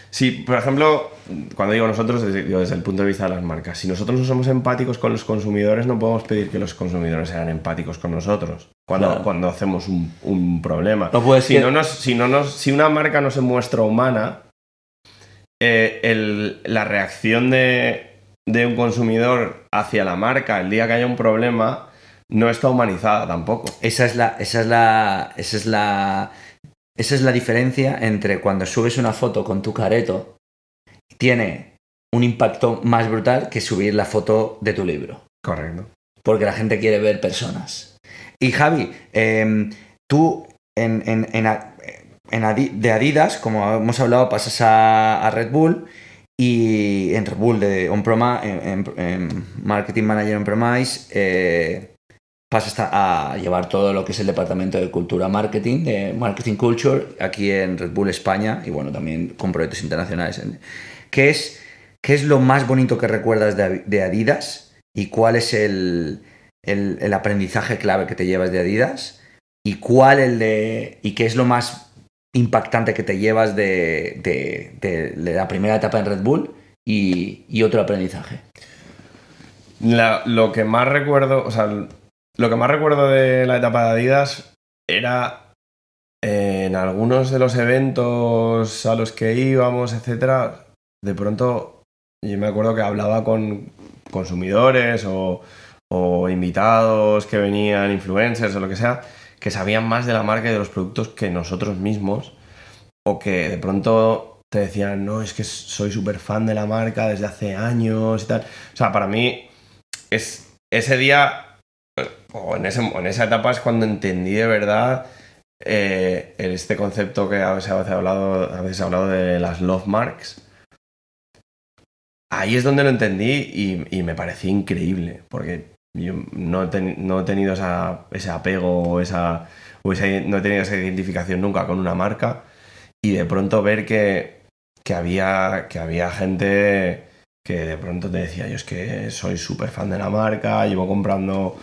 Si, por ejemplo, cuando digo nosotros, digo desde el punto de vista de las marcas, si nosotros no somos empáticos con los consumidores, no podemos pedir que los consumidores sean empáticos con nosotros cuando hacemos un problema. No puede si una marca no se muestra humana, la reacción de un consumidor hacia la marca el día que haya un problema no está humanizada tampoco. Esa es la diferencia entre cuando subes una foto con tu careto, tiene un impacto más brutal que subir la foto de tu libro. Correcto. Porque la gente quiere ver personas. Y Javi, tú de Adidas, como hemos hablado, pasas a Red Bull y en Red Bull de en Marketing Manager On-Premise pasas a llevar todo lo que es el departamento de cultura marketing, de Marketing Culture, aquí en Red Bull España y bueno, también con proyectos internacionales. ¿Qué es lo más bonito que recuerdas de Adidas y cuál es el aprendizaje clave que te llevas de Adidas y qué es lo más impactante que te llevas de la primera etapa en Red Bull y otro aprendizaje? Lo que más recuerdo, de la etapa de Adidas era en algunos de los eventos a los que íbamos, etcétera, de pronto yo me acuerdo que hablaba con consumidores o invitados que venían, influencers o lo que sea, que sabían más de la marca y de los productos que nosotros mismos, o que de pronto te decían, no, es que soy súper fan de la marca desde hace años y tal. O sea, para mí ese día o en esa etapa es cuando entendí de verdad este concepto que a veces he hablado de las love marks. Ahí es donde lo entendí y me pareció increíble, porque yo no he tenido ese apego no he tenido esa identificación nunca con una marca, y de pronto ver que había gente que de pronto te decía, yo es que soy súper fan de la marca, llevo comprando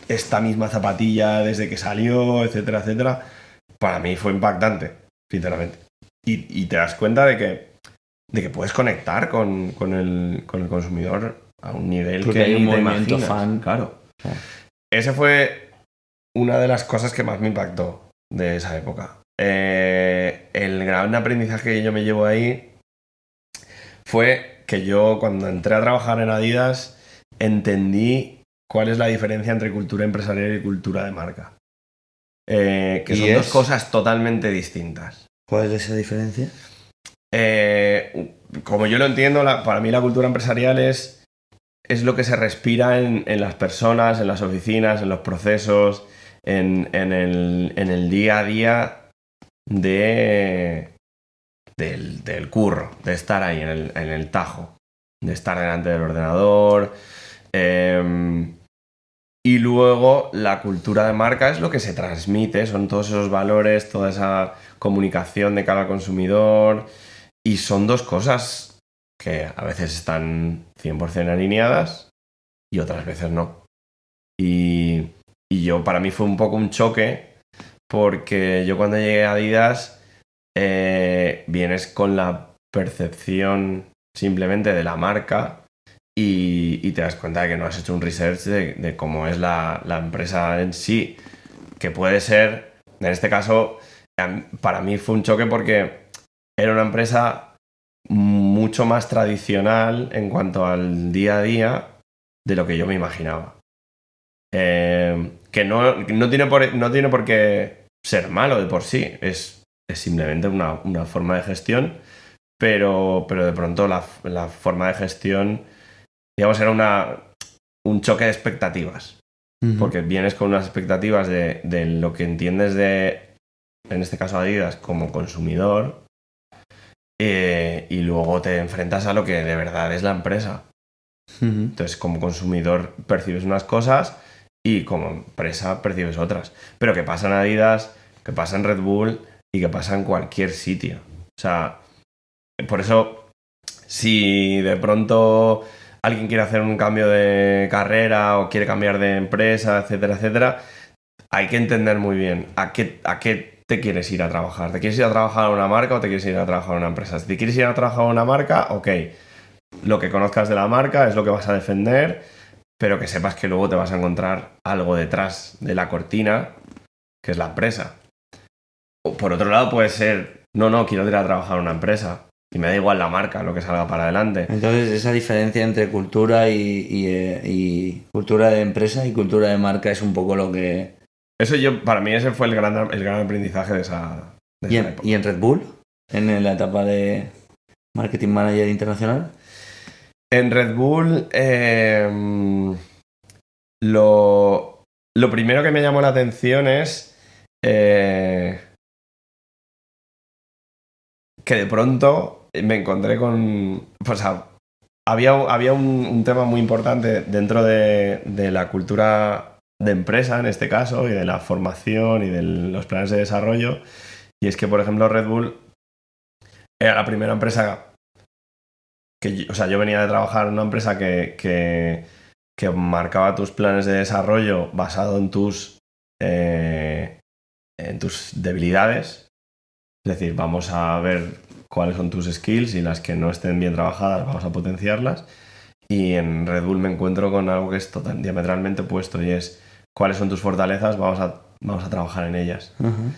esta misma zapatilla desde que salió, etcétera, etcétera. Para mí fue impactante, sinceramente. Y te das cuenta de que puedes conectar con el consumidor a un nivel porque que hay un ni te movimiento imaginas. fan. Claro. Esa fue una de las cosas que más me impactó de esa época. El gran aprendizaje que yo me llevo ahí fue que yo, cuando entré a trabajar en Adidas, entendí cuál es la diferencia entre cultura empresarial y cultura de marca. Que son dos cosas totalmente distintas. ¿Cuál es esa diferencia? como yo lo entiendo, para mí la cultura empresarial es lo que se respira en las personas, en las oficinas, en los procesos, en el día a día del curro, de estar ahí en el tajo, de estar delante del ordenador. Y luego la cultura de marca es lo que se transmite, son todos esos valores, toda esa comunicación de cara al consumidor, y son dos cosas que a veces están 100% alineadas y otras veces no. Y para mí fue un poco un choque, porque yo cuando llegué a Adidas vienes con la percepción simplemente de la marca y te das cuenta de que no has hecho un research de cómo es la empresa en sí, que puede ser, en este caso, para mí fue un choque porque era una empresa mucho más tradicional en cuanto al día a día de lo que yo me imaginaba. Que no tiene por qué ser malo de por sí, es simplemente una forma de gestión, pero de pronto la forma de gestión, digamos, era un choque de expectativas, porque vienes con unas expectativas de lo que entiendes en este caso Adidas, como consumidor, y luego te enfrentas a lo que de verdad es la empresa. Entonces, como consumidor percibes unas cosas y como empresa percibes otras. Pero que pasa en Adidas, que pasa en Red Bull y que pasa en cualquier sitio. O sea, por eso, si de pronto alguien quiere hacer un cambio de carrera o quiere cambiar de empresa, etcétera, etcétera, hay que entender muy bien a qué te quieres ir a trabajar. ¿Te quieres ir a trabajar a una marca o te quieres ir a trabajar a una empresa? Si te quieres ir a trabajar a una marca, ok. Lo que conozcas de la marca es lo que vas a defender, pero que sepas que luego te vas a encontrar algo detrás de la cortina, que es la empresa. O por otro lado puede ser, no, quiero ir a trabajar a una empresa y me da igual la marca, lo que salga para adelante. Entonces, esa diferencia entre cultura y cultura de empresa y cultura de marca es un poco lo que... Eso para mí ese fue el gran aprendizaje de esa época. ¿Y en Red Bull? ¿En la etapa de Marketing Manager Internacional? En Red Bull, lo primero que me llamó la atención es que de pronto me encontré con... Pues había un tema muy importante dentro de la cultura de empresa, en este caso, y de la formación y de los planes de desarrollo, y es que, por ejemplo, Red Bull era la primera empresa yo venía de trabajar en una empresa que marcaba tus planes de desarrollo basado en tus debilidades. Es decir, vamos a ver cuáles son tus skills y las que no estén bien trabajadas vamos a potenciarlas. Y en Red Bull me encuentro con algo que es diametralmente opuesto, y es cuáles son tus fortalezas, vamos a trabajar en ellas. Uh-huh.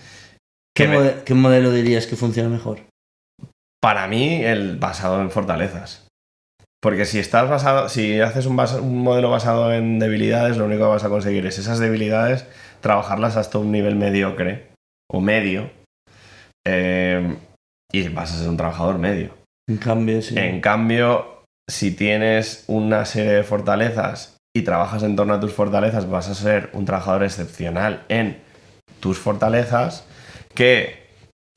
¿Qué modelo dirías que funciona mejor? Para mí, el basado en fortalezas. Porque si haces un modelo basado en debilidades, lo único que vas a conseguir es esas debilidades, trabajarlas hasta un nivel mediocre o medio, y vas a ser un trabajador medio. En cambio, sí. En cambio, si tienes una serie de fortalezas y trabajas en torno a tus fortalezas, vas a ser un trabajador excepcional en tus fortalezas, que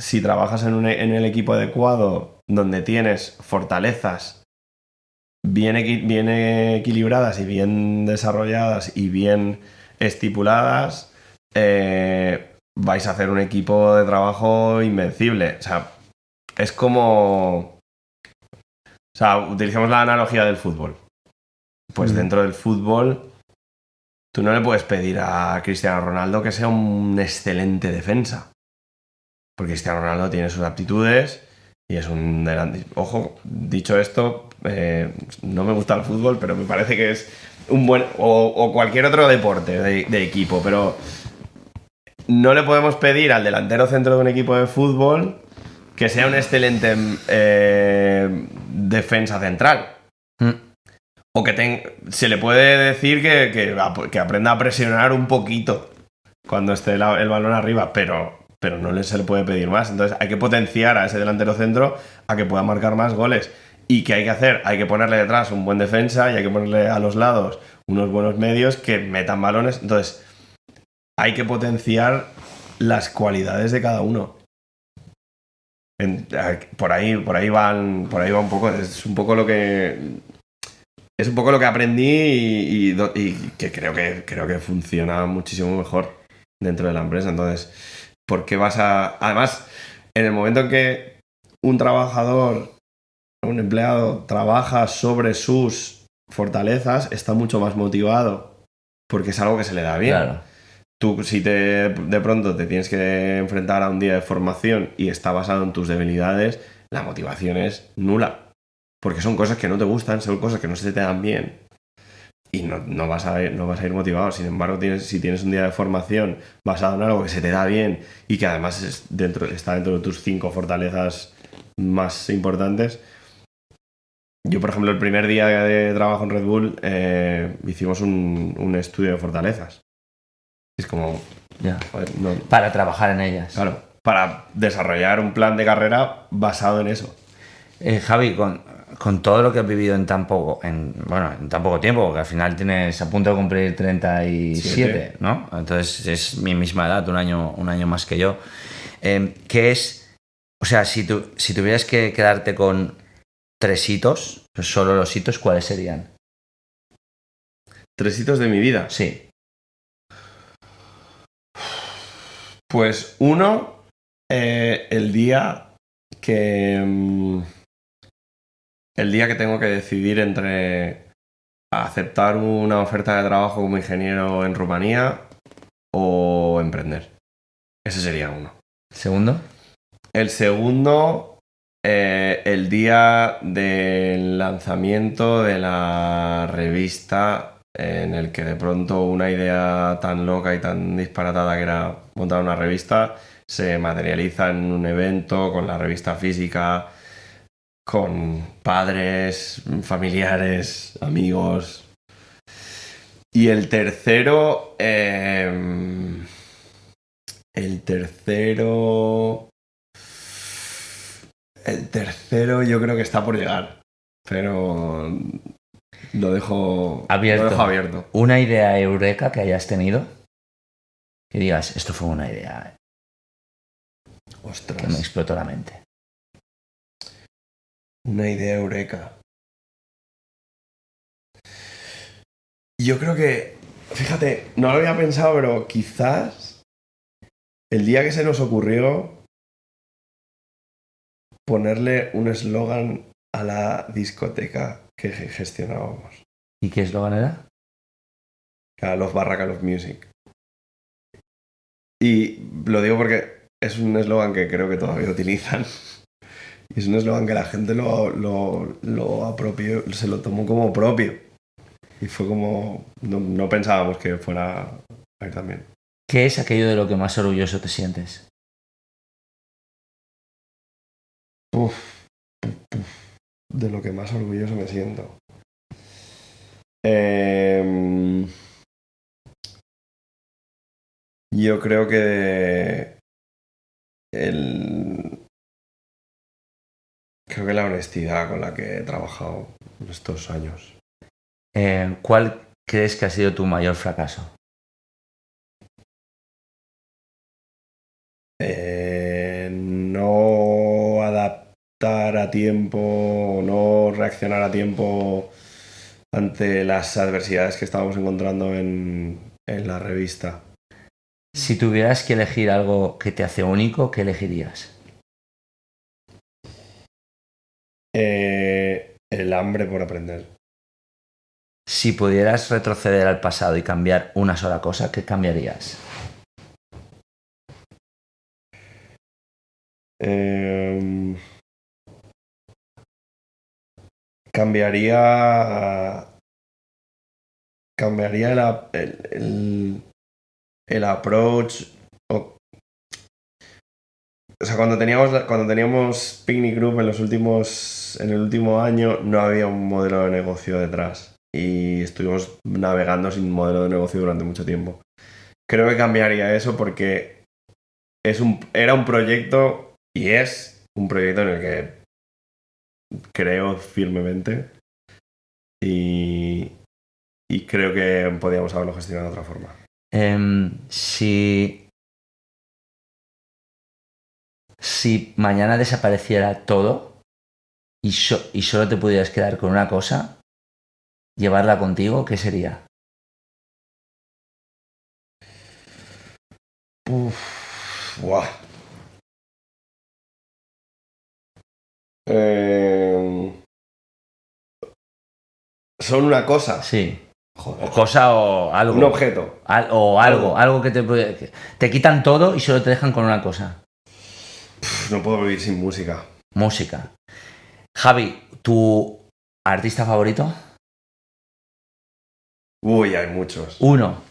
si trabajas en el equipo adecuado, donde tienes fortalezas bien equilibradas y bien desarrolladas y bien estipuladas, vais a hacer un equipo de trabajo invencible. O sea, es como... O sea, utilizamos la analogía del fútbol. Pues dentro del fútbol, tú no le puedes pedir a Cristiano Ronaldo que sea un excelente defensa. Porque Cristiano Ronaldo tiene sus aptitudes y es un delantero. Ojo, dicho esto, no me gusta el fútbol, pero me parece que es un buen... O cualquier otro deporte de equipo, pero no le podemos pedir al delantero centro de un equipo de fútbol que sea un excelente defensa central. O que se le puede decir que aprenda a presionar un poquito cuando esté el balón arriba, pero pero no se le puede pedir más. Entonces hay que potenciar a ese delantero centro a que pueda marcar más goles. ¿Y qué hay que hacer? Hay que ponerle detrás un buen defensa y hay que ponerle a los lados unos buenos medios que metan balones. Entonces hay que potenciar las cualidades de cada uno. Por ahí va un poco. Es un poco lo que aprendí y que creo que funciona muchísimo mejor dentro de la empresa. Entonces, ¿por qué vas a...? Además, en el momento en que un trabajador, un empleado, trabaja sobre sus fortalezas, está mucho más motivado porque es algo que se le da bien. Claro. Tú, si de pronto te tienes que enfrentar a un día de formación y está basado en tus debilidades, la motivación es nula. Porque son cosas que no te gustan, son cosas que no se te dan bien. Y no vas a ir motivado. Sin embargo, si tienes un día de formación basado en algo que se te da bien y que además está dentro de tus 5 fortalezas más importantes. Yo, por ejemplo, el primer día de trabajo en Red Bull hicimos un estudio de fortalezas. Es como... Ya. Joder, Para trabajar en ellas. Claro, para desarrollar un plan de carrera basado en eso. Javi, con todo lo que has vivido en tan poco tiempo, porque al final tienes a punto de cumplir 37, ¿no? Entonces es mi misma edad, un año más que yo. ¿Qué es? O sea, si tuvieras que quedarte con 3 hitos, pues solo los hitos, ¿cuáles serían? 3 hitos de mi vida. Sí. Pues uno, el día que tengo que decidir entre aceptar una oferta de trabajo como ingeniero en Rumanía o emprender. Ese sería uno. ¿Segundo? El segundo, el día del lanzamiento de la revista, en el que de pronto una idea tan loca y tan disparatada que era montar una revista se materializa en un evento con la revista física, con padres, familiares, amigos. Y el tercero yo creo que está por llegar, pero lo dejo abierto. ¿Una idea eureka que hayas tenido? Que digas, esto fue una idea que me explotó la mente. Una idea eureka. Yo creo que, fíjate, no lo había pensado, pero quizás el día que se nos ocurrió ponerle un eslogan a la discoteca que gestionábamos. ¿Y qué eslogan era? A Love Barraca, Love Music. Y lo digo porque es un eslogan que creo que todavía utilizan. Y es un eslogan que la gente lo apropió, se lo tomó como propio. Y fue como... No pensábamos que fuera a ir también. ¿Qué es aquello de lo que más orgulloso te sientes? De lo que más orgulloso me siento. Yo creo que creo que la honestidad con la que he trabajado estos años. ¿Cuál crees que ha sido tu mayor fracaso? No adaptar a tiempo, no reaccionar a tiempo ante las adversidades que estábamos encontrando en la revista. Si tuvieras que elegir algo que te hace único, ¿qué elegirías? El hambre por aprender. Si pudieras retroceder al pasado y cambiar una sola cosa, ¿qué cambiarías? Cambiaría el approach. O sea, cuando teníamos Picnic Group en el último año, no había un modelo de negocio detrás. Y estuvimos navegando sin modelo de negocio durante mucho tiempo. Creo que cambiaría eso porque era un proyecto y es un proyecto en el que creo firmemente y creo que podíamos haberlo gestionado de otra forma. Si mañana desapareciera todo y solo te pudieras quedar con una cosa, llevarla contigo, ¿qué sería? Buah. Son una cosa. Sí. Joder. O cosa o algo. Un objeto. Algo que te quitan todo y solo te dejan con una cosa. No puedo vivir sin música. Música. Javi, ¿tu artista favorito? Uy, hay muchos. Uno.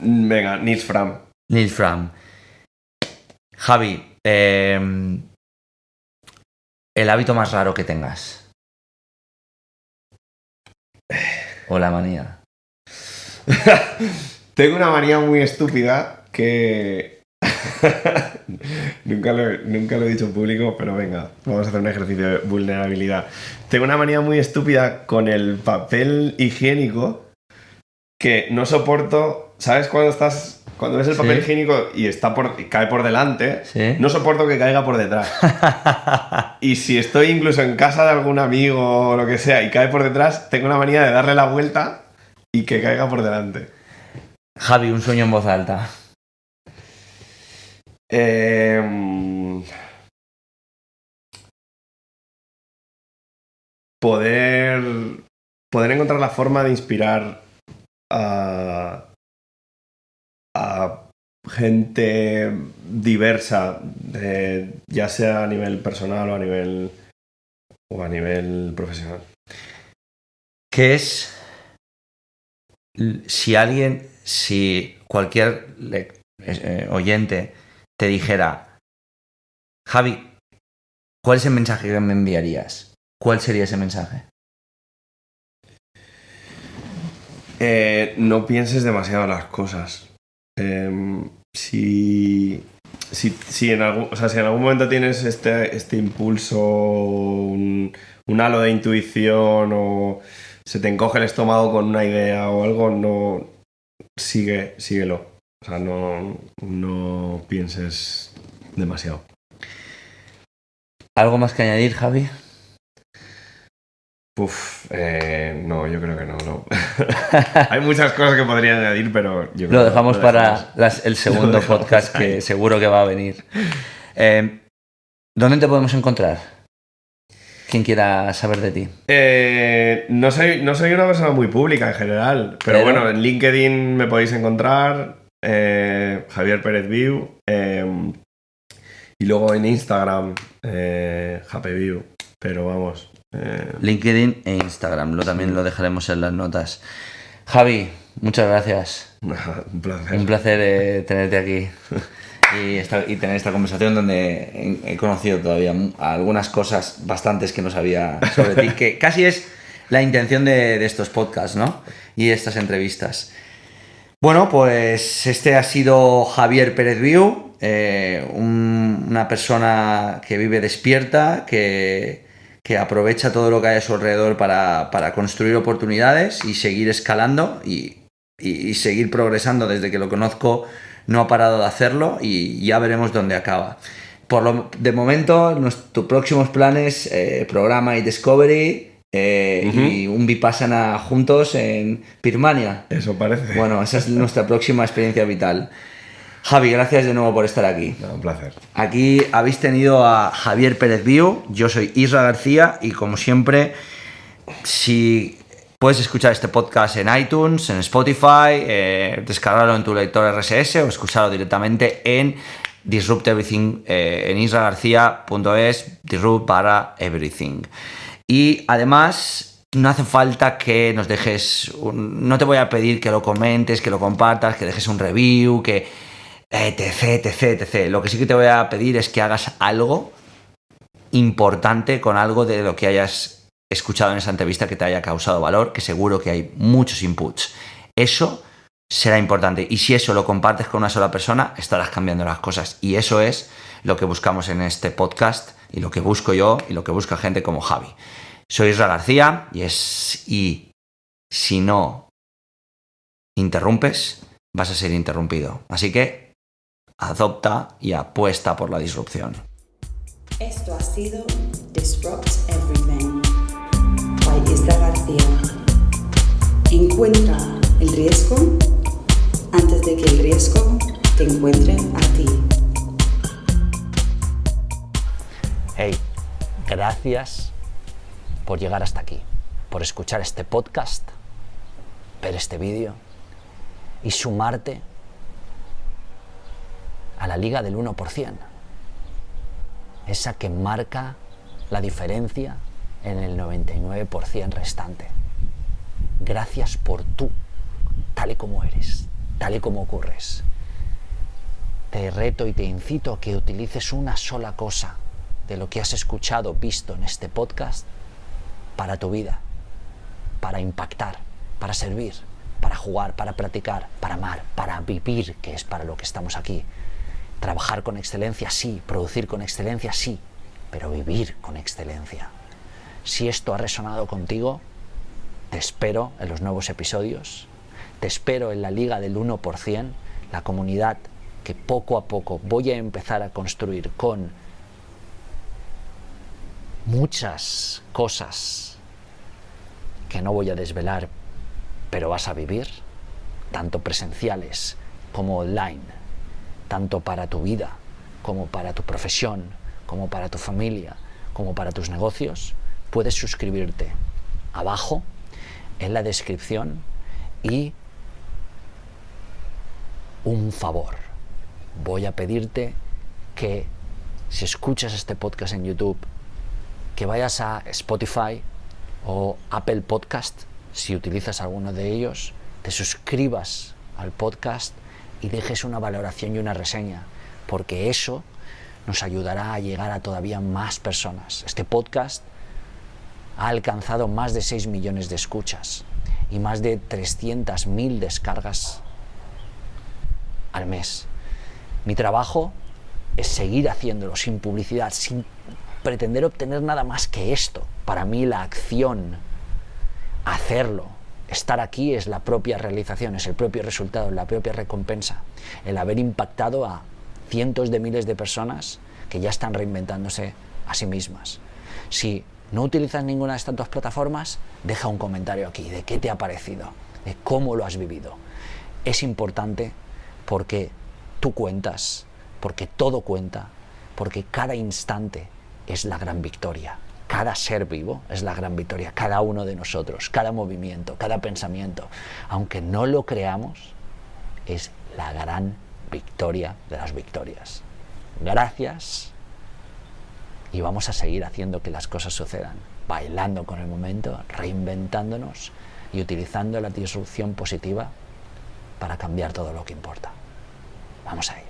Venga, Nils Fram. Nils Fram. Javi, el hábito más raro que tengas. O la manía. Tengo una manía muy estúpida que nunca lo he dicho en público, pero venga, vamos a hacer un ejercicio de vulnerabilidad. Tengo una manía muy estúpida con el papel higiénico que no soporto. ¿Sabes cuando ves el papel higiénico y cae por delante? ¿Sí? No soporto que caiga por detrás. Y si estoy incluso en casa de algún amigo o lo que sea y cae por detrás, tengo una manía de darle la vuelta y que caiga por delante. Javi, un sueño en voz alta. Poder encontrar la forma de inspirar a gente diversa, ya sea a nivel personal o a nivel profesional. ¿Qué es? Si cualquier oyente te dijera, Javi, ¿cuál es el mensaje que me enviarías? ¿Cuál sería ese mensaje? No pienses demasiado las cosas. Si en algún momento tienes este impulso, un halo de intuición o se te encoge el estómago con una idea o algo, no síguelo. O sea, no pienses demasiado. ¿Algo más que añadir, Javi? No, yo creo que no. Hay muchas cosas que podría añadir, pero yo creo Lo dejamos que para el segundo podcast que seguro que va a venir. ¿Dónde te podemos encontrar? Quien quiera saber de ti. No soy una persona muy pública en general, pero bueno, en LinkedIn me podéis encontrar, Javier Pérez Viu, y luego en Instagram, Happy Viu, pero vamos. LinkedIn e Instagram, también lo dejaremos en las notas. Javi, muchas gracias. Un placer. Un placer tenerte aquí y tener esta conversación donde he conocido todavía algunas cosas bastantes que no sabía sobre ti, que casi es la intención de estos podcasts, ¿no? Y estas entrevistas. Bueno, pues este ha sido Javier Pérez Viu, una persona que vive despierta, que aprovecha todo lo que hay a su alrededor para construir oportunidades y seguir escalando y seguir progresando. Desde que lo conozco no ha parado de hacerlo y ya veremos dónde acaba. De momento, nuestros próximos planes, programa y Discovery y un Vipassana juntos en Birmania. Eso parece. Bueno, esa es nuestra próxima experiencia vital. Javi, gracias de nuevo por estar aquí. Un placer. Aquí habéis tenido a Javier Pérez Viu, yo soy Isra García y como siempre, si puedes escuchar este podcast en iTunes, en Spotify, descargarlo en tu lector RSS o escucharlo directamente en Disrupt Everything, en isragarcia.es, disrupt/everything. Y además, no hace falta que nos dejes, no te voy a pedir que lo comentes, que lo compartas, que dejes un review, que etc. Lo que sí que te voy a pedir es que hagas algo importante con algo de lo que hayas escuchado en esa entrevista que te haya causado valor, que seguro que hay muchos inputs. Eso será importante. Y si eso lo compartes con una sola persona, estarás cambiando las cosas. Y eso es lo que buscamos en este podcast y lo que busco yo y lo que busca gente como Javi. Soy Isra García y si no interrumpes, vas a ser interrumpido. Así que adopta y apuesta por la disrupción. Esto ha sido Disrupt Everything by Isra García. Encuentra el riesgo antes de que el riesgo te encuentre a ti. Hey, gracias por llegar hasta aquí, por escuchar este podcast, ver este vídeo y sumarte a la liga del 1%, esa que marca la diferencia en el 99% restante. Gracias por tú, tal y como eres, tal y como ocurres. Te reto y te incito a que utilices una sola cosa de lo que has escuchado, visto en este podcast para tu vida, para impactar, para servir, para jugar, para practicar, para amar, para vivir, que es para lo que estamos aquí. Trabajar con excelencia, sí. Producir con excelencia, sí. Pero vivir con excelencia. Si esto ha resonado contigo, te espero en los nuevos episodios. Te espero en la Liga del 1%, la comunidad que poco a poco voy a empezar a construir con muchas cosas que no voy a desvelar, pero vas a vivir, tanto presenciales como online, tanto para tu vida, como para tu profesión, como para tu familia, como para tus negocios. Puedes suscribirte abajo en la descripción y un favor. Voy a pedirte que si escuchas este podcast en YouTube, que vayas a Spotify o Apple Podcast, si utilizas alguno de ellos, te suscribas al podcast y dejes una valoración y una reseña, porque eso nos ayudará a llegar a todavía más personas. Este podcast ha alcanzado más de 6 millones de escuchas y más de 300.000 descargas al mes. Mi trabajo es seguir haciéndolo sin publicidad, sin pretender obtener nada más que esto. Para mí la acción, hacerlo, estar aquí es la propia realización, es el propio resultado, la propia recompensa. El haber impactado a cientos de miles de personas que ya están reinventándose a sí mismas. Si no utilizas ninguna de estas dos plataformas, deja un comentario aquí de qué te ha parecido, de cómo lo has vivido. Es importante porque tú cuentas, porque todo cuenta, porque cada instante es la gran victoria. Cada ser vivo es la gran victoria, cada uno de nosotros, cada movimiento, cada pensamiento, aunque no lo creamos, es la gran victoria de las victorias. Gracias y vamos a seguir haciendo que las cosas sucedan, bailando con el momento, reinventándonos y utilizando la disrupción positiva para cambiar todo lo que importa. Vamos a ello.